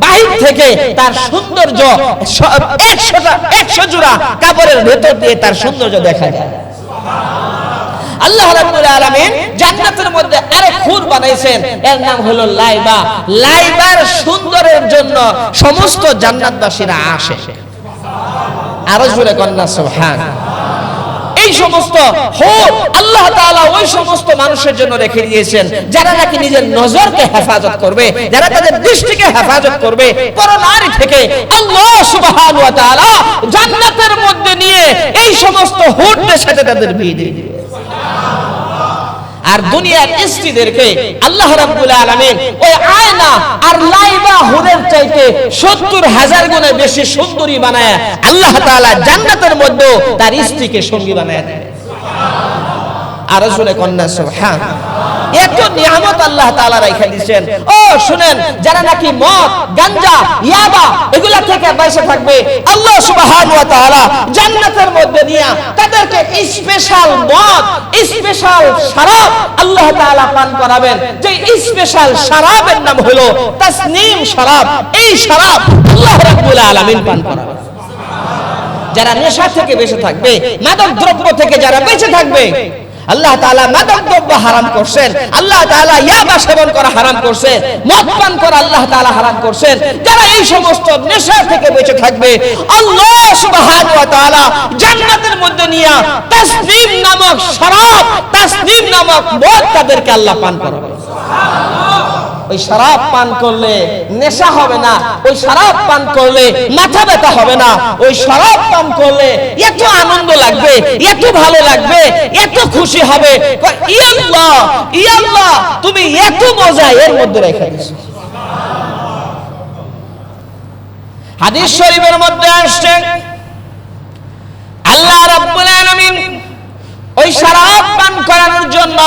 বাহির থেকে তার সৌন্দর্য 100 জোড়া কাপড়ের ভেতর দিয়ে তার সৌন্দর্য দেখা যায়। আল্লাহ রাব্বুল আলামিন জান্নাতের মধ্যে আরেক হুর বানাইছেন, এর নাম হলো লাইবা। লাইবার সুন্দরের জন্য সমস্ত জান্নাতবাসীরা আসে। আরো জোরে কন্যা সুবহান। এই সমস্ত হুর আল্লাহ তাআলা ওই সমস্ত মানুষের জন্য রেখে দিয়েছেন যারা নাকি নিজের নজরকে হেফাজত করবে, যারা তাদের দৃষ্টিকে হেফাজত করবে পরনারী থেকে। আল্লাহ সুবহানাহু ওয়া তাআলা জান্নাতের মধ্যে নিয়ে এই সমস্ত হুরদের সাথে তাদের বিয়ে দিয়ে দিবে। আর দুনিয়ার স্ত্রীদেরকে আল্লাহ রাব্বুল আলামিন ওই আয়না আর লাইবা হুরের চাইতে 70,000 গুণে বেশি সুন্দরী বানায় আল্লাহ তাআলা জান্নাতের মধ্যে তার স্ত্রীকে সঙ্গী বানায় দেয়। আর রাসূলে কন্যা সুবহান। এত নিয়ামত আল্লাহ তাআলা রাখা দিয়েছেন। ও শুনেন, যারা নাকি মদ, গাঞ্জা, ইয়াবা এগুলা থেকে বেঁচে থাকবে, আল্লাহ সুবহানাহু ওয়া তাআলা জান্নাতের মধ্যে নিয়ে তাদেরকে স্পেশাল মদ, স্পেশাল শরাব আল্লাহ তাআলা পান করাবেন। যে স্পেশাল শরাবের নাম হলো তাসনিম শরাব। এই শরাব আল্লাহ রাব্বুল আলামিন পান করাবেন। যারা নেশা থেকে বেঁচে থাকবে, মাদক দ্রব্য থেকে যারা বেঁচে থাকবে, আল্লাহ তাআলা মাদক দ্রব্য হারাম করছেন, আল্লাহ তাআলা ইয়াবা সেবন করা হারাম করছেন, মদ পান করা আল্লাহ তাআলা হারাম করছেন। যারা এই সমস্ত নেশা থেকে বেঁচে থাকবে, আল্লাহ সুবহানাহু ওয়া তাআলা জান্নাতের মধ্যে নিয়ে তাসনিম নামক শরাব, তাসনিম নামক মদ তাদেরকে আল্লাহ পান করাবে। ওই শরাব পান করলে নেশা হবে না, ওই শরাব পান করলে মাথা ব্যথা হবে না, ওই শরাব পান করলে এত আনন্দ লাগবে, এত ভালো লাগবে, এত খুশি হবে। ইয়া আল্লাহ, ইয়া আল্লাহ, তুমি এত মজা এর মধ্যে রেখে দিয়েছো। হাদিস শরীফের মধ্যে আসছে আল্লাহ রাব্বুল আলামিন ওই শরাব পান করানোর জন্য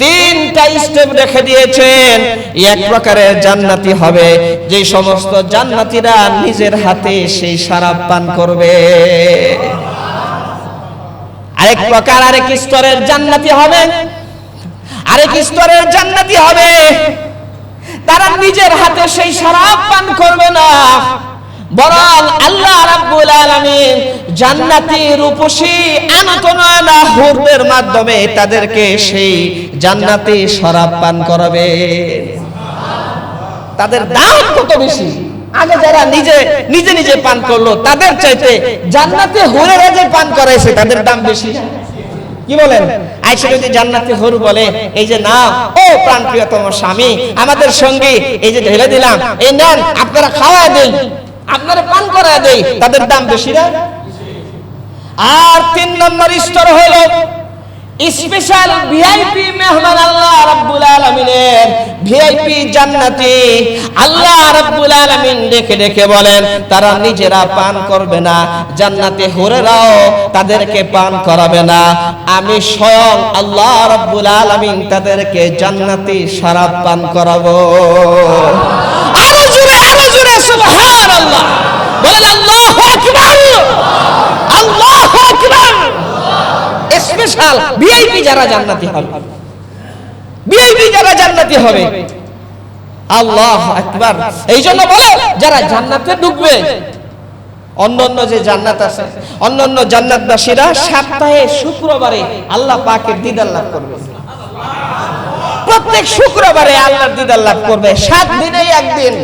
3টা স্টেপ রেখে দিয়েছেন। এক প্রকারের জান্নাতি হবে যে সমস্ত জান্নাতীরা নিজের হাতে সেই শরাব পান করবে। আরেক প্রকার, আরেক স্তরের জান্নাতি হবে, আরেক স্তরের জান্নাতি হবে তারা নিজের হাতে সেই শরাব পান করবে না, বরং আল্লাহ রাব্বুল আলামিন জান্নাতি রূপসী আনতনা হুরদের মাধ্যমে তাদেরকে সেই জান্নাতি শরাব পান করাবে। তাদের দাম কত বেশি! আগে যারা নিজে নিজে নিজে পান করলো তাদের চাইতে জান্নাতি হুরেরা যে পান করাইছে তাদের দাম বেশি। কি বলেন? আয়েশা যদি জান্নাতি হুর বলে, এই যে না ও প্রাণপ্রিয়তম স্বামী, আমাদের সঙ্গী, এই যে ঢেলে দিলাম, এই নেন আপনারা খাওয়া দেন, আপনারা পান করা দেই, তাদের দাম বেশি না? আর 3 নম্বর স্তর হলো স্পেশাল ভিআইপি মেহমান আল্লাহ রাব্বুল আলামিনের ভিআইপি জান্নাতি। আল্লাহ রাব্বুল আলামিন দেখে দেখে বলেন তারা নিজেরা পান করবে না, জান্নাতি হুরেরাও তাদেরকে পান করাবে না, আমি স্বয়ং আল্লাহ রাব্বুল আলামিন তাদেরকে জান্নাতি শরাব পান করাবো। আরো জোরে সুবহানাল্লাহ বলেন, আল্লাহু আকবার, আল্লাহু আকবার। স্পেশাল ভিআইপি যারা জান্নাতি হবে, ভিআইপি যারা জান্নাতি হবে, আল্লাহু আকবার। এই জন্য বলে যারা জান্নাতে ঢুকবে, অন্যান্য যে জান্নাত আছে, অন্যান্য জান্নাতবাসীরা সপ্তাহে শুক্রবারে আল্লাহ পাকের দিদার লাভ করবে। প্রত্যেক শুক্রবারে আল্লাহর দিদার লাভ করবে, 7 দিনে একদিন।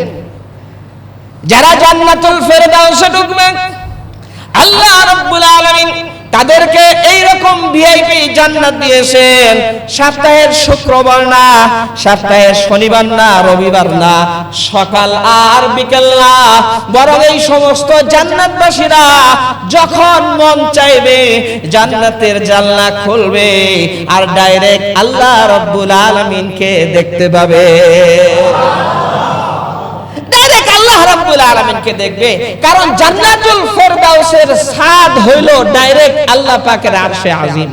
যারা জান্নাতুল ফেরদাউসে ঢুকবে, আল্লাহ রাব্বুল আলামিন তাদেরকে এইরকম ভিআইপি জান্নাত দিয়েছেন। সপ্তাহের শুক্রবার না, সপ্তাহের শনিবার না, রবিবার না, সকাল আর বিকেল না, বরং এই সমস্ত জান্নাতবাসীরা যখন মন চাইবে জান্নাতের জানলা খুলবে আর ডাইরেক্ট আল্লাহ রাব্বুল আলামিনকে দেখতে পাবে। ডাইরেক্ট আল্লাহ রাব্বুল আলামিনকে দেখবে, কারণ জান্নাতুল ফেরদাউসের ছাদ হইল ডাইরেক্ট আল্লাহ পাকের আরশে আজিম।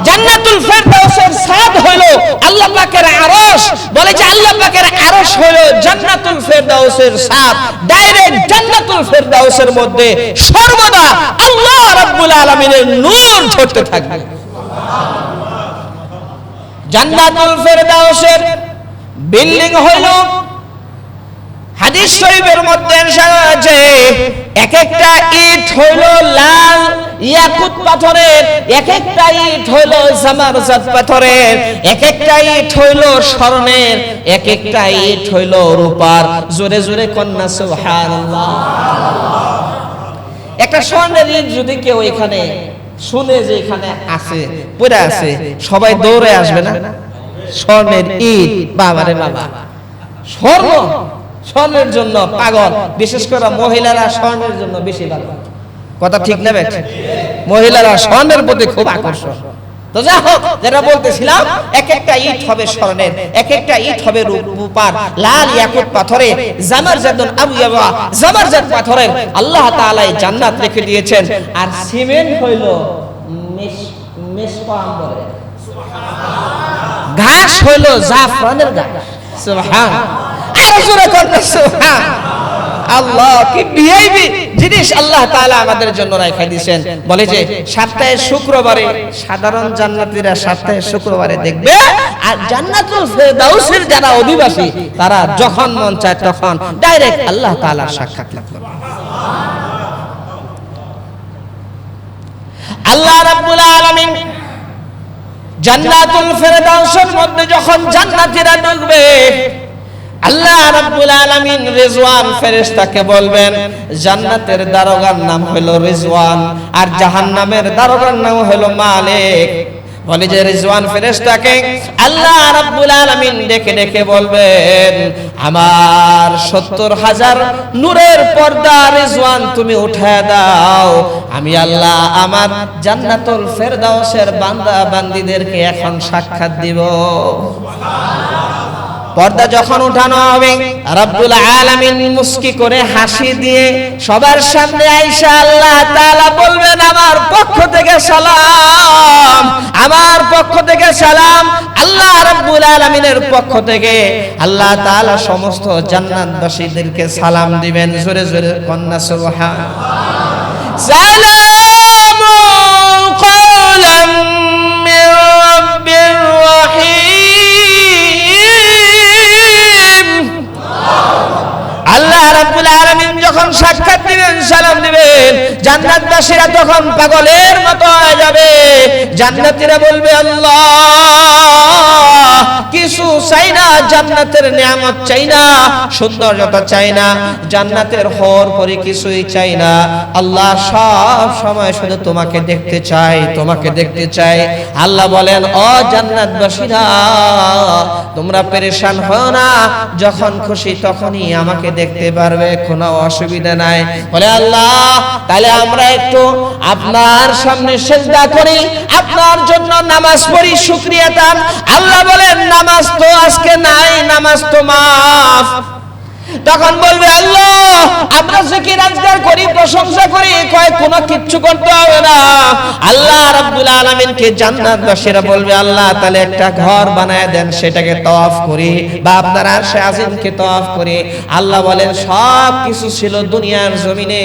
জান্নাতুল ফেরদাউসের ছাদ হইল আল্লাহ পাকের আরশ। বলে যে আল্লাহ পাকের আরশ হইল জান্নাতুল ফেরদাউসের ছাদ। ডাইরেক্ট জান্নাতুল ফেরদাউসের মধ্যে সর্বদা আল্লাহ রাব্বুল আলামিনের নূর ঝরতে থাকবে। জান্নাতুল ফেরদাউসের বিল্ডিং হইল, হাদিস শরীফের মধ্যে আছে, এক একটা ইট হইল লাল ইয়াকুত পাথরের, এক একটা ইট হইল জামারজাত পাথরের, এক একটা ইট হইল স্বর্ণের, এক একটা ইট হইল রূপার। জোরে জোরে কন্যা সুবহানাল্লাহ। একটা স্বর্ণের ইট যদি কেউ এখানে শুনে যে এখানে আছে, পড়ে আছে, সবাই দৌড়ে আসবে না? স্বর্ণের ইট, বাবারে বাবা, স্বর্ণ, স্বর্ণের জন্য পাগল। বিশেষ করে মহিলারা স্বর্ণের জন্য বেশি পাগল। কথা ঠিক না বেঠিক? মহিলারা স্বর্ণের প্রতি খুব আকর্ষণ। তো যা হোক, যেটা বলতেছিলাম, এক একটা ইট হবে স্বর্ণের, এক একটা ইট হবে রূপার, লাল ইয়াকুত পাথরের, জামারজাতুন আবইয়াবা, জামারজাত পাথরের আল্লাহ তাআলা জান্নাত রেখে দিয়েছেন। আর সিমেন্ট হইল মেশকাম্বরের, ঘাস হইল জাফরানের ঘাস। সুবহানাল্লাহ। আরো জোরে করতে সুবহানাল্লাহ। আল্লাহ, কি ভিআইপি জিনিস আল্লাহ তাআলা আমাদের জন্য রাখা দিয়েছেন। বলে যে সপ্তাহের শুক্রবারে সাধারণ জান্নাতীরা সপ্তাহের শুক্রবারে দেখবে, আর জান্নাতুল ফেরদাউসের যারা অধিবাসী তারা যখন মন চায় তখন ডাইরেক্ট আল্লাহ তাআলার সাক্ষাৎ লাভ করবে। আল্লাহ রাব্বুল আলামিন জান্নাতুল ফেরদাউসের মধ্যে যখন জান্নাতীরা ঢুকবে, আল্লাহ রাব্বুল আলামিন রিজওয়ান ফেরেশতাকে বলবেন, জান্নাতের দারোগার নাম হলো রিজওয়ান আর জাহান্নামের দারোগার নাম হলো মালিক। বলে যে রিজওয়ান ফেরেশতাকে আল্লাহ রাব্বুল আলামিন ডেকে ডেকে বলবেন, আমার ৭০,০০০ নূরের পর্দা রিজওয়ান তুমি উঠায় দাও, আমি আল্লাহ আমার জান্নাতুল ফেরদাউসের বান্দা বান্দীদেরকে এখন সাক্ষাৎ দিব। পর্দা যখন উঠানো হবে, রব্বুল আলামিন মুস্কি করে হাসি দিয়ে সবার সামনে আয়েশা আল্লাহ তাআলা বলবেন, আমার পক্ষ থেকে সালাম, আমার পক্ষ থেকে সালাম। আল্লাহ রাব্বুল আলামিনের পক্ষ থেকে আল্লাহ তাআলা সমস্ত জান্নাতবাসীদেরকে সালাম দিবেন। জোরে জোরে কন্যা সুবহানাল্লাহ। সালামুন কওলাম মির রাব্বির রহিম। আল্লাহ রাব্বুল আলামিন যখন সাক্ষাৎ দিবেন, সালাম দিবেন, জান্নাতবাসীরা তখন পাগলের মতো হয়ে যাবে। জান্নাতীরা বলবে, আল্লাহ কিছু চাই না, জান্নাতের নিয়ামত চাই না, সৌন্দর্যতা চাই না, জান্নাতের হর পরে কিছুই চাই না, আল্লাহ সব সময় শুধু তোমাকে দেখতে চাই, তোমাকে দেখতে চাই। আল্লাহ বলেন, ও জান্নাতবাসীরা তোমরা পেরেশান হও না, যখন খুশি তখনই আমাকে দেখতে পারবে, কোনো অসুবিধা নাই। বলে আল্লাহ তাহলে আমরা একটু আপনার সামনে সিজদা করি, আপনার জন্য নামাজ পড়ি, শুকরিয়া দান। আল্লাহ বলেন, নামাজ তো আজকে নাই, নামাজ তো মাফ। তখন বলবে, আল্লাহ আমরা জিকির আজকার করি, প্রশংসা করি, কয় কোনো কিচ্ছু করতে হবে না। আল্লাহ রাব্বুল আলামিনকে জান্নাতবাসীরা বলবে, আল্লাহ তাহলে একটা ঘর বানায় দেন, সেটাকে তওয়াফ করি, বা আপনার আরশে আজিমকে তওয়াফ করি। আল্লাহ বলেন, সব কিছু ছিল দুনিয়ার জমিনে,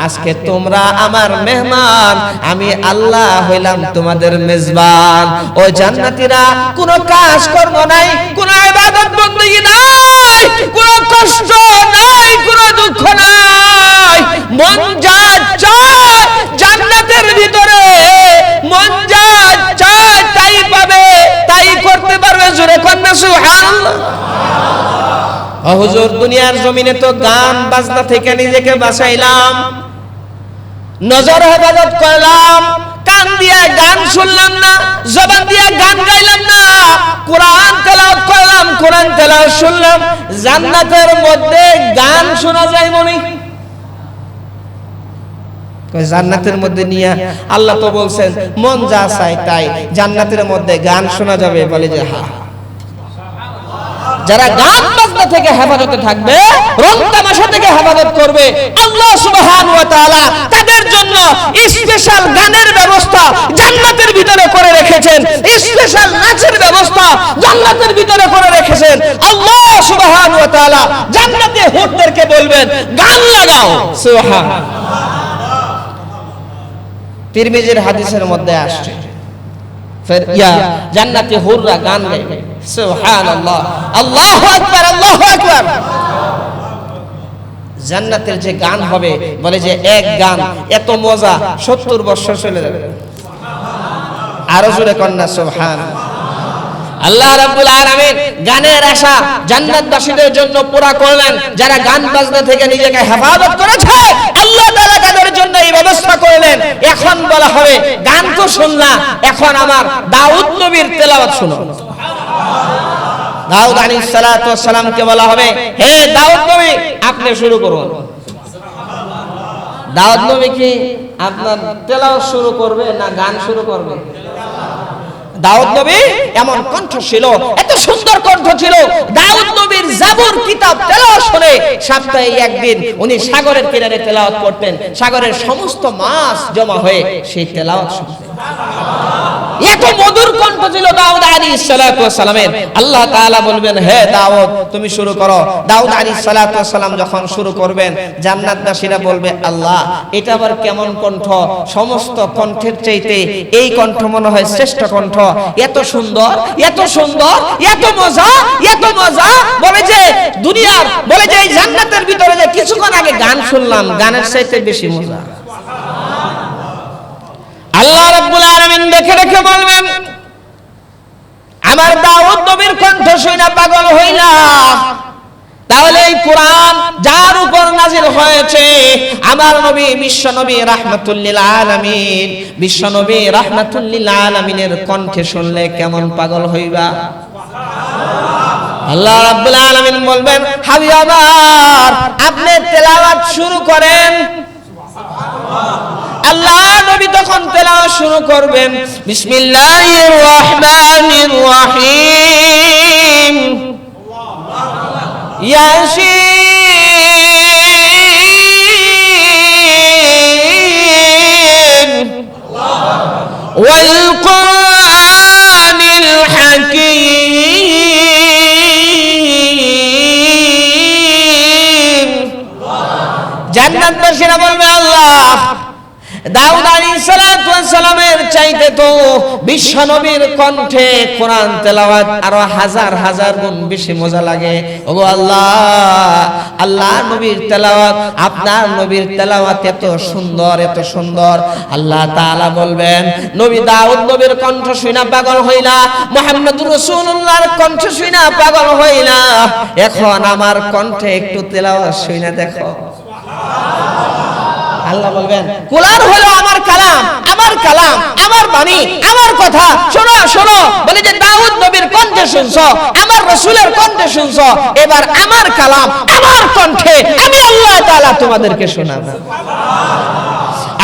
আজকে তোমরা আমার মেহমান, আমি আল্লাহ হইলাম তোমাদের মেজবান। ও জান্নাতীরা কোনো কাজ কর্ম নাই, কোনো ইবাদত বندگی নাই, কোনো কষ্ট নাই, কোনো দুঃখ নাই, মন যা চায় জান্নাতের ভিতরে মন যা চায় তাই পাবে, তাই করতে পারবে। জোরে কন্যা সুবহানাল্লাহ। হুজুর দুনিয়ার জমিনে তো গান বাজনা থেকে নিজেকে বাঁচাইলাম, নজর হেফাজত করলাম, কান দিয়ে গান শুনলাম না, জবান দিয়ে গান গাইলাম না, কোরআন তেলাওয়াত করলাম, কোরআন তেলাওয়াত শুনলাম। জান্নাতের মধ্যে গান শোনা যায় মনে? জান্নাতের মধ্যে নিয়ে আল্লাহ তো বলছেন মন যা চায় তাই, জান্নাতের মধ্যে গান শোনা যাবে? বলে যে হ্যাঁ। যারা গান বাজনা থেকে হেফাজতে থাকবে, রং তামাশা থেকে হেফাজত করবে, আল্লাহ সুবহানাহু ওয়া তাআলা তাদের জন্য স্পেশাল গানের ব্যবস্থা জান্নাতের ভিতরে করে রেখেছেন, স্পেশাল নাচের ব্যবস্থা জান্নাতের ভিতরে করে রেখেছেন। আল্লাহ সুবহানাহু ওয়া তাআলা জান্নাতে হুরদেরকে বলবেন গান লাগাও। সুবহানাল্লাহ। তিরমিজির হাদিসের মধ্যে আসছে ফির ইয়া জান্নাতে হুররা গান গাইবে। সুবহানাল্লাহ, আল্লাহু আকবার, আল্লাহু আকবার। জান্নাতের যে গান হবে, বলে যে এক গান এত মজা 70 বছর চলে যাবে। আরো জোরে কন্যা সুবহানাল্লাহ। আল্লাহ রাব্বুল আলামিন গানের আশা জান্নাতবাসীদের জন্য পুরা করলেন। যারা গান বাজনা থেকে নিজেকে হেফাজত করেছে, আল্লাহ তাআলা তাদের জন্য এই ব্যবস্থা করলেন। এখন বলা হবে গান তো শুনলা, এখন আমার দাউদ নবীর তেলাওয়াত শুনো। দাউদ আলাইহিস সালাতু ওয়াস সালামকে বলা হবে, হে দাউদ নবী আপনি শুরু করুন। দাউদ নবী কি আপনার তেলাওয়াত শুরু করবে না গান শুরু করবে? দাউদ নবী এমন কণ্ঠ ছিল, এত সুন্দর কণ্ঠ ছিল, দাউদ নবীর জাবুর কিতাব তেলাওয়াত শুনে সপ্তাহে একদিন উনি সাগরের কিনারে তেলাওয়াত করতেন। সাগরের সমস্ত মাছ জমা হয়ে সেই তেলাওয়াত শুনতেন। এত মধুর কণ্ঠ ছিল দাউদ আলাইহিস সালাতু ওয়াস সালামের। আল্লাহ তাআলা বলবেন, হে দাউদ তুমি শুরু করো। দাউদ আলাইহিস সালাতু ওয়াস সালাম যখন শুরু করবেন, জান্নাতবাসীরা বলবে, আল্লাহ এটা আবার কেমন কণ্ঠ? সমস্ত কণ্ঠের চাইতে এই কণ্ঠ মনে হয় শ্রেষ্ঠ কণ্ঠ। এত সুন্দর, এত সুন্দর, এত মজা, এত মজা। বলে যে দুনিয়ার, বলে যে এই জান্নাতের ভিতরে যে কিছুক্ষণ আগে গান শুনলাম, গানের চাইতে বেশি মজা। আল্লাহ রাব্বুল আলামিন দেখে দেখে বলবেন, আমার দাউদ নবীর কণ্ঠ শুনে পাগল হইলা। তাহলে এই কোরআন যার উপর নাজিল হয়েছে, আমার নবী বিশ্ব নবী রাহমাতুল লিল আলামিন, বিশ্ব নবী রাহমাতুল লিল আলামিনের কণ্ঠে শুনলে কেমন পাগল হইবা? আল্লাহ রাব্বুল আলামিন বলবেন, হাবিব আমার আপনি তেলাওয়াত শুরু করেন। আল্লাহ নবী তখন তেলাওয়াত শুরু করবেন, বিসমিল্লাহির রহমানির রহিম, ইয়াসিন ওয়াল কুরআনিল হাকীম। জান্নাতবাসীরা বলবে, আল্লাহ দাউদ আলাইহিস সালাতু ওয়াস সালামের চাইতে তো বিশ্ব নবীর কণ্ঠে কোরআন তেলাওয়াত আরো হাজার হাজার গুণ বেশি মজা লাগে। ওগো আল্লাহ, আল্লাহ নবীর তেলাওয়াত, আপনার নবীর তেলাওয়াত এত সুন্দর, এত সুন্দর। আল্লাহ তাআলা বলবেন, নবী দাউদ নবীর কণ্ঠ শুনা পাগল হইলা, মুহাম্মদুর রাসূলুল্লাহর কণ্ঠ শুনা পাগল হইলা, এখন আমার কণ্ঠে একটু তেলাওয়াত শুনা দেখো। আল্লাহ বলবেন, কোরআন হলো আমার কালাম, আমার কালাম, আমার বাণী, আমার কথা। শোনো শোনো, বলে যে দাউদ নবীর কণ্ঠে শুনছো, আমার রাসূলের কণ্ঠে শুনছো, এবার আমার কালাম, আমার কণ্ঠে আমি আল্লাহ তাআলা তোমাদেরকে শোনাবো।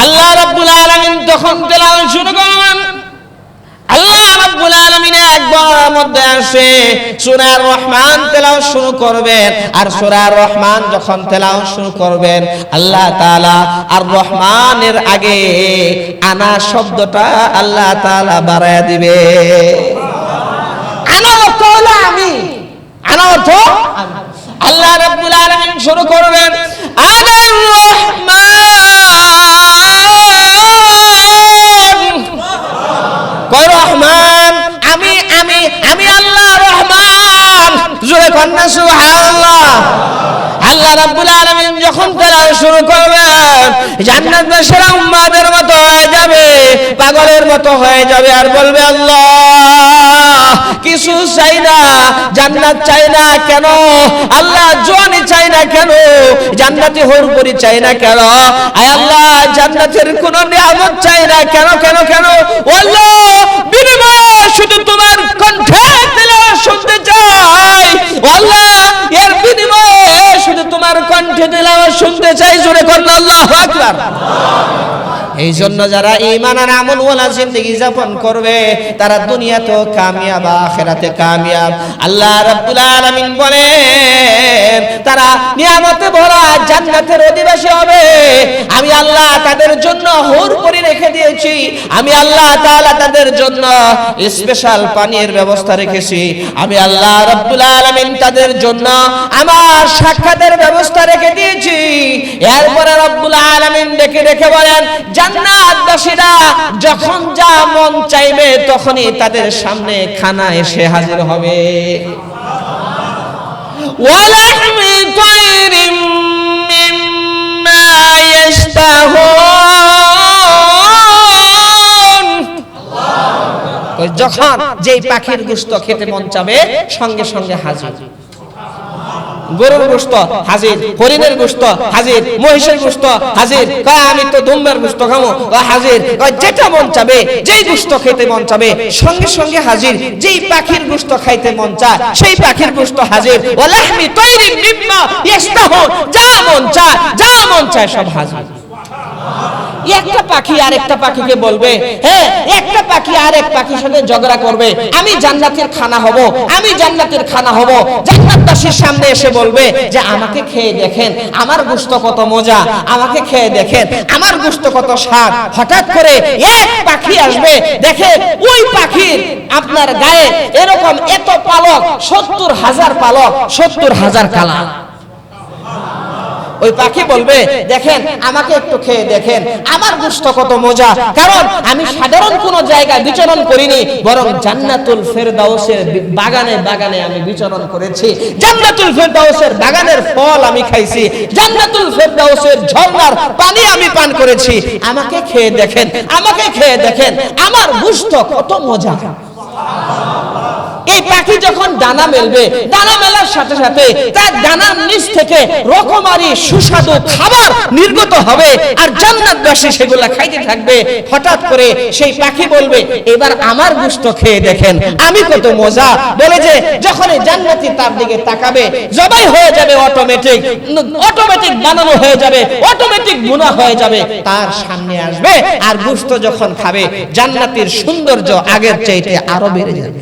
আল্লাহ রাব্বুল আলামিন তখন তেলাওয়াত শুরু করবেন। আল্লাহ রাব্বুল আলামিন একবার মধ্যে আসে সূরা রহমান তেলাওয়াত শুরু করবেন। আর সূরা রহমান যখন তেলাওয়াত শুরু করবেন, আল্লাহ তাআলা আর রহমানের আগে আনা শব্দটা আল্লাহ তাআলা বাড়ায়া দিবে। আনা অর্থ হলো আমি, আনা অর্থ আল্লাহ রাব্বুল আলামিন শুরু করবেন, আনার রহমান, কয় রহমান আমি, আমি, আমি আল্লাহ রহমান। জোরে কন্যা সুবহানাল্লাহ। আল্লাহ রাব্বুল আলামিন যখন তেলাওয়াত শুরু করবেন, জান্নাতবাসীরা উম্মাদের মতো হয়ে যাবে, পাগলের মতো হয়ে যাবে, আর বলবে, আল্লাহ কিছু চাই না, জান্নাত চাই না কেন, আল্লাহ জওয়ানি চাই না কেন, জান্নাতি হুর পরি চাই না কেন? আয় আল্লাহ জান্নাতের কোন নিয়ামত চাই না কেন কেন কেন? ও আল্লাহ বিনিময়ে শুধু তোমার কণ্ঠে তেলাওয়াত শুনতে চাই। ও আল্লাহ এর বিনিময়ে শুধু তোমার কণ্ঠে তেলাওয়াত শুনতে চাই। জোরে করুন আল্লাহু আকবার। এই জন্য যারা ঈমান আর আমল ওয়ালা জিন্দেগি যাপন করবে তারা দুনিয়াতেও কামিয়াব আখিরাতে কামিয়াব। আল্লাহ রাব্বুল আলামিন বলেন তারা নিয়ামতে ভরা জান্নাতের অধিবাসী হবে। আমি আল্লাহ তাদের জন্য হুর পরি রেখে দিয়েছি। আমি আল্লাহ তাআলা তাদের জন্য স্পেশাল পানির ব্যবস্থা রেখেছি। আমি আল্লাহ রাব্বুল আলামিন তাদের জন্য আমার সাক্ষাতের ব্যবস্থা রেখে দিয়েছি। এরপরে রাব্বুল আলামিন ডেকে ডেকে বলেন জান্নাতবাসীরা যখন যা মন চাইবে তখনই তাদের সামনে খানা এসে হাজির হবে। ওয়ালাহমি তায়রিম মিম্মা ইশতাহুন। যখন যেই পাখির গোশত খেতে মন চাবে সঙ্গে সঙ্গে হাজির। গরুর গোশত হাজির, হরিণের গোশত হাজির, মহিষের গোশত হাজির। কয় আমি তো দুম্বার গোশত খাবো, হাজির। কয় যেটা মন চাবে, যেই গোশত খেতে মন চাবে সঙ্গে সঙ্গে হাজির। যেই পাখির গোশত খাইতে মন চায় সেই পাখির গোশত হাজির। ওয়ালাহমি তায়রিম মিম্মা ইশতাহুন। যা মন চায়, যা মন চায় সব হাজির। একটা পাখি আরেকটা পাখিকে বলবে, হ্যাঁ একটা পাখি আরেক পাখির সাথে ঝগড়া করবে, আমি জান্নাতের খানা হব, আমি জান্নাতের খানা হব। জান্নাতবাসীর সামনে এসে বলবে যে আমাকে খেয়ে দেখেন আমার গোশত কত মজা, আমাকে খেয়ে দেখেন আমার গোশত কত স্বাদ। হঠাৎ করে এক পাখি আসবে, দেখে ওই পাখির আপনার গায়ে এরকম এত পালক, ৭০,০০০ পালক, ৭০,০০০ কালা। ওই পাখি বলবে দেখেন আমাকে একটু খেয়ে দেখেন আমার গোশত কত মজা, কারণ আমি সাধারণ কোন জায়গায় বিচরণ করিনি, বরং জান্নাতুল ফেরদাউসের বাগানে বাগানে আমি বিচরণ করেছি। জান্নাতুল ফেরদাউসের বাগানের ফল আমি খাইছি, জান্নাতুল ফেরদাউসের ঝর্ণার পানি আমি পান করেছি। আমাকে খেয়ে দেখেন, আমাকে খেয়ে দেখেন আমার গোশত কত মজা। এই পাখি যখন ডানা মেলবে, ডানা মেলার সাথে সাথে তার ডানার নিচ থেকে রকমারি সুস্বাদু খাবার নির্গত হবে আর জান্নাতবাসী সেগুলা খাইতে থাকবে। হঠাৎ করে সেই পাখি বলবে এবার আমার গোশত খেয়ে দেখেন আমি কত মজা। বলে যে যখন এই জান্নাতি তার দিকে তাকাবে জবাই হয়ে যাবে, অটোমেটিক বানানো হয়ে যাবে, অটোমেটিক গুনাহ হয়ে যাবে, তার সামনে আসবে আর গোশত যখন খাবে জান্নাতের সৌন্দর্য আগের চাইতে আরো বেড়ে যাবে।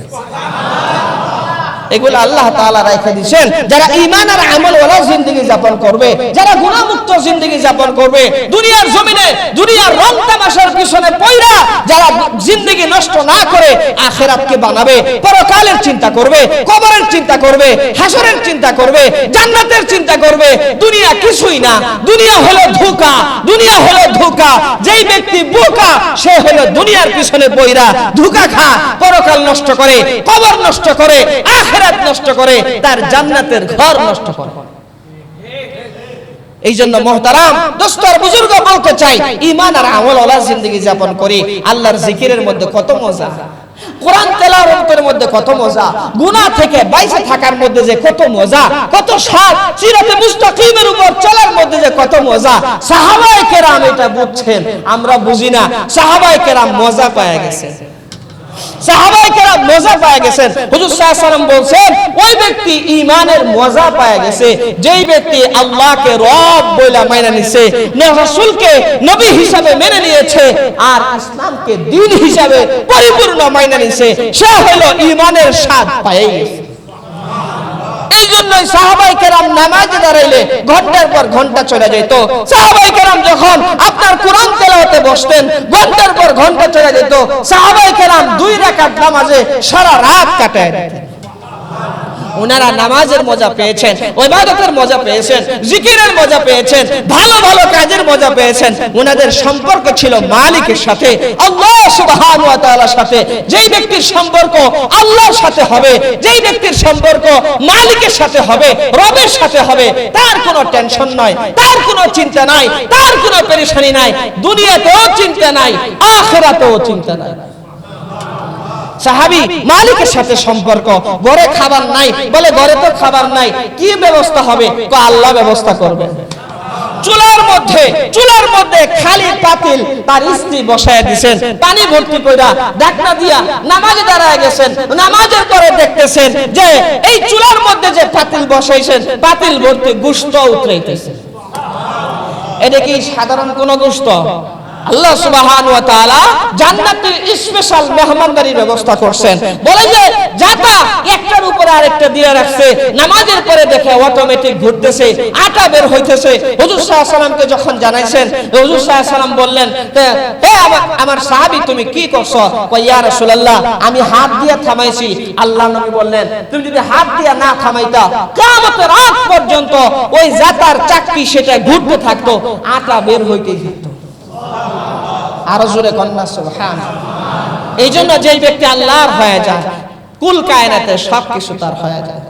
এগুলো আল্লাহ তাআলা রেখে দিয়েছেন যারা ঈমান আর আমল ওয়ালা জিন্দেগি যাপন করবে, যারা গুনাহমুক্ত জিন্দেগি যাপন করবে, দুনিয়ার জমিনে দুনিয়ার রং তামাশার পিছনে পয়রা যারা জিন্দেগি নষ্ট না করে আখিরাতকে বানাবে, পরকালের চিন্তা করবে, কবরের চিন্তা করবে, হাসরের চিন্তা করবে, জান্নাতের চিন্তা করবে। দুনিয়া কিছুই না, দুনিয়া হলো ধোঁকা, দুনিয়া হলো ধোঁকা। যেই ব্যক্তি বোকা সে হলো দুনিয়ার পিছনে পয়রা ধোঁকা খা, পরকাল নষ্ট করে, কবর নষ্ট করে, আখিরাত নষ্ট করে, তার জান্নাতের ঘর নষ্ট করে। এই জন্য মুহতারাম দোস্ত আর বুজুর্গ বলতে চাই ঈমান আর আমল ওয়ালা জিন্দেগি যাপন করি। আল্লাহর জিকিরের মধ্যে কত মজা, কোরআন তেলাওয়াতের মধ্যে কত মজা, গুনাহ থেকে বাইরে থাকার মধ্যে যে কত মজা, কত স্বাদ, সিরাতে মুস্তাকিমের উপর চলার মধ্যে যে কত মজা। সাহাবায়ে কেরাম এটা বুঝছেন, আমরা বুঝি না। সাহাবায়ে কেরাম মজা পায় গেছেন, সাহাবায়ে কেরাম মজা পায় গেছেন। হুজুর সাল্লাল্লাহু আলাইহি ওয়াসাল্লাম বলেন ওই ব্যক্তি ঈমানের মজা পায় গেছে যেই ব্যক্তি আল্লাহকে রব বলে মেনে নিয়েছে, রাসূলকে নবী হিসাবে মেনে নিয়েছে আর ইসলামকে দ্বীন হিসাবে পরিপূর্ণ মেনে নিয়েছে, সে হলো ঈমানের স্বাদ পেয়ে গেছে। এই জন্যই সাহাবায়ে কেরাম নামাজে দাঁড়াইলে ঘন্টার পর ঘন্টা চলে যেত। সাহাবায়ে কেরাম যখন আপনার কোরআন তেলাওয়াতে বসতেন ঘন্টার পর ঘন্টা চলে যেত। সাহাবায়ে কেরাম 2 রাকাত নামাজে সারা রাত কাটায় দিতেন। ওনারা নামাজের মজা পেয়েছেন, ইবাদতের মজা পেয়েছেন, জিকিরের মজা পেয়েছেন, ভালো ভালো কাজের মজা পেয়েছেন। ওনাদের সম্পর্ক ছিল মালিকের সাথে, আল্লাহ সুবহানাহু ওয়া তাআলার সাথে। যেই ব্যক্তির সম্পর্ক আল্লাহর সাথে হবে, যেই ব্যক্তির সম্পর্ক মালিকের সাথে হবে, রবের সাথে হবে, তার কোনো টেনশন নাই, তার কোনো চিন্তা নাই, তার কোনো পেরেশানি নাই, দুনিয়াতেও চিন্তা নাই, আখিরাতেও চিন্তা নাই। সাহাবী মালিকের সাথে সম্পর্ক, ঘরে খাবার নাই, বলে ঘরে তো খাবার নাই, কি ব্যবস্থা হবে? তো আল্লাহ ব্যবস্থা করবেন। চুলার মধ্যে খালি পাতিল তার স্ত্রী বসায় দিয়েছেন, পানি ভর্তি কইরা ঢাকনা দিয়া নামাজে দাঁড়ায় গেছেন। নামাজের পরে দেখতেছেন যে এই চুলার মধ্যে যে পাতিল বসাইছেন, পাতিল ভর্তি গোশত উতরাইতেছে। এটা কি সাধারণ কোন গোশত? আল্লাহ সুবহানাহু ওয়া তাআলা জান্নাতে স্পেশাল মেহমানদারির ব্যবস্থা করছেন। বলে যে যাতা একটার উপরে আরেকটা দিয়ে রাখছে, নামাজের পরে দেখে অটোমেটিক ঘুরতেছে, আটা বের হইতেছে। হুজুর সাল্লাল্লাহু আলাইহি সাল্লামকে যখন জানাইছেন, হুজুর সাল্লাল্লাহু আলাইহি সাল্লাম বললেন, হে আমার সাহাবী তুমি কি করছো? কয় ইয়া রাসূলুল্লাহ আমি হাত দিয়ে থামাইছি। আল্লাহ নবী বললেন তুমি যদি হাত দিয়ে না থামাইতা কিয়ামতের রাত পর্যন্ত ওই জাতার চাকতি সেটা ঘুরতে থাকতো, আটা বের হইতেই থাকতো। আরো জোরে কন্যা সুবহানাল্লাহ। এই জন্য যেই ব্যক্তি আল্লাহর হয়ে যায়, কুল কায়নাতে সবকিছু তার হয়ে যায়।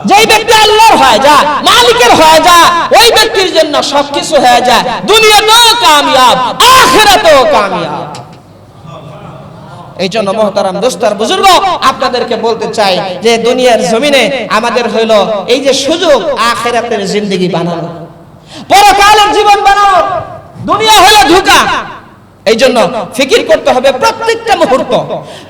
যেই ব্যক্তি আল্লাহর হয়ে যায়, মালিকের হয়ে যায়, ওই ব্যক্তির জন্য সবকিছু হয়ে যায়। দুনিয়াতেও কামিয়াব, আখিরাতেও কামিয়াব। এই জন্য মুহতারাম দোস্তার বুজুর্গ, আপনাদেরকে বলতে চাই যে দুনিয়ার জমিনে আমাদের হইল এই যে সুযোগ আখিরাতের জিন্দেগি বানানো, পরকালের জীবন বানানো। দুনিয়া হলো ধোঁকা। এই জন্য ফিকির করতে হবে প্রত্যেকটা মুহূর্ত,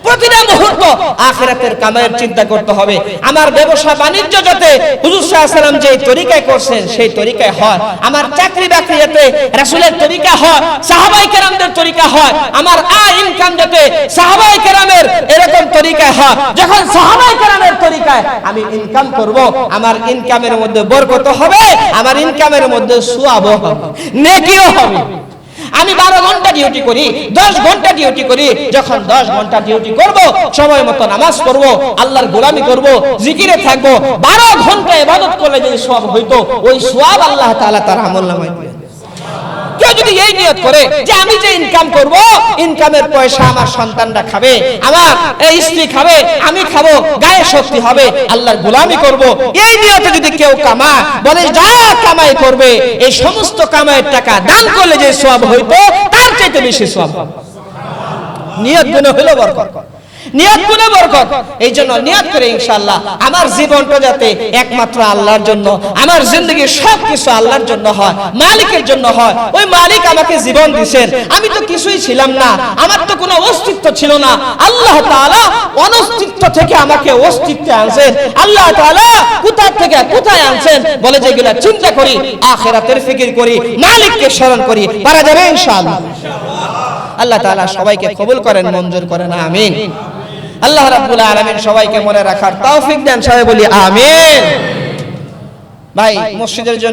প্রতিটা মুহূর্ত আখিরাতের কামাইয়ের চিন্তা করতে হবে। আমার ব্যবসা বাণিজ্য যাতে হুজুর সাল্লাল্লাহু আলাইহি সাল্লাম যে তরিকায় করছেন সেই তরিকায় হয়, আমার চাকরি বাকরি যাতে রাসূলের তরিকা হয়, সাহাবায়ে কেরামদের তরিকা হয়, আমার আয় ইনকাম যাতে সাহাবায়ে কেরামের এরকম তরিকায় হয়। যখন সাহাবায়ে কেরামের তরিকায় আমি ইনকাম করব, আমার ইনকামের মধ্যে বরকত হবে, আমার ইনকামের মধ্যে সওয়াবও হবে, নেকিও হবে। আমি 12 ঘন্টা ডিউটি করি, 10 ঘন্টা ডিউটি করি, যখন 10 ঘন্টা ডিউটি করব, সময় মতো নামাজ পড়ব, আল্লাহর গোলামি করব, জিকিরে থাকব, 12 ঘন্টা ইবাদত করলে যে সওয়াব হইতো, ওই সওয়াব আল্লাহ তাআলা তার আমলনামায় দিবেন। কেউ যদি এই নিয়ত করে যে আমি যে ইনকাম করব, ইনকামের পয়সা আমার সন্তানরা খাবে, আমার স্ত্রী খাবে, আমি খাবো, গায়ে শক্তি হবে, আল্লাহর গোলামি করব, এই নিয়তে যদি কেউ কামায়, বলে যা কামাই করবে এই সমস্ত কামাইয়ের টাকা দান করলে যে সওয়াব হইতো তার চাইতে বেশি সওয়াব হবে। নিয়ত গুণে হলো বরকত, নিয়ত গুণে বরকত। এই জন্য নিয়ত করে ইনশাআল্লাহ আমার জীবনটা যাতে একমাত্র আল্লাহর জন্য, আমার জিন্দগি সবকিছু আল্লাহর জন্য হয়, মালিকের জন্য হয়। ওই মালিক আমাকে জীবন দিয়েছেন, আমি তো কিছুই ছিলাম না, আমার তো কোনো অস্তিত্ব ছিল না। আল্লাহ তাআলা অনস্তিত্ব থেকে আমাকে অস্তিত্বে আনছেন। আল্লাহ তাআলা কোথা থেকে কোথায় আনছেন বলে যেগুলা চিন্তা করি, আখিরাতের ফিকির করি, মালিককে স্মরণ করি, পারা যাবে ইনশাআল্লাহ। আল্লাহ তাআলা সবাইকে কবুল করেন, মঞ্জুর করেন, আমিন। আল্লাহ রাব্বুল আলামিন সবাইকে মনে রাখার তৌফিক দেন, সবাই বলি আমিন। ভাই মসজিদের জন্য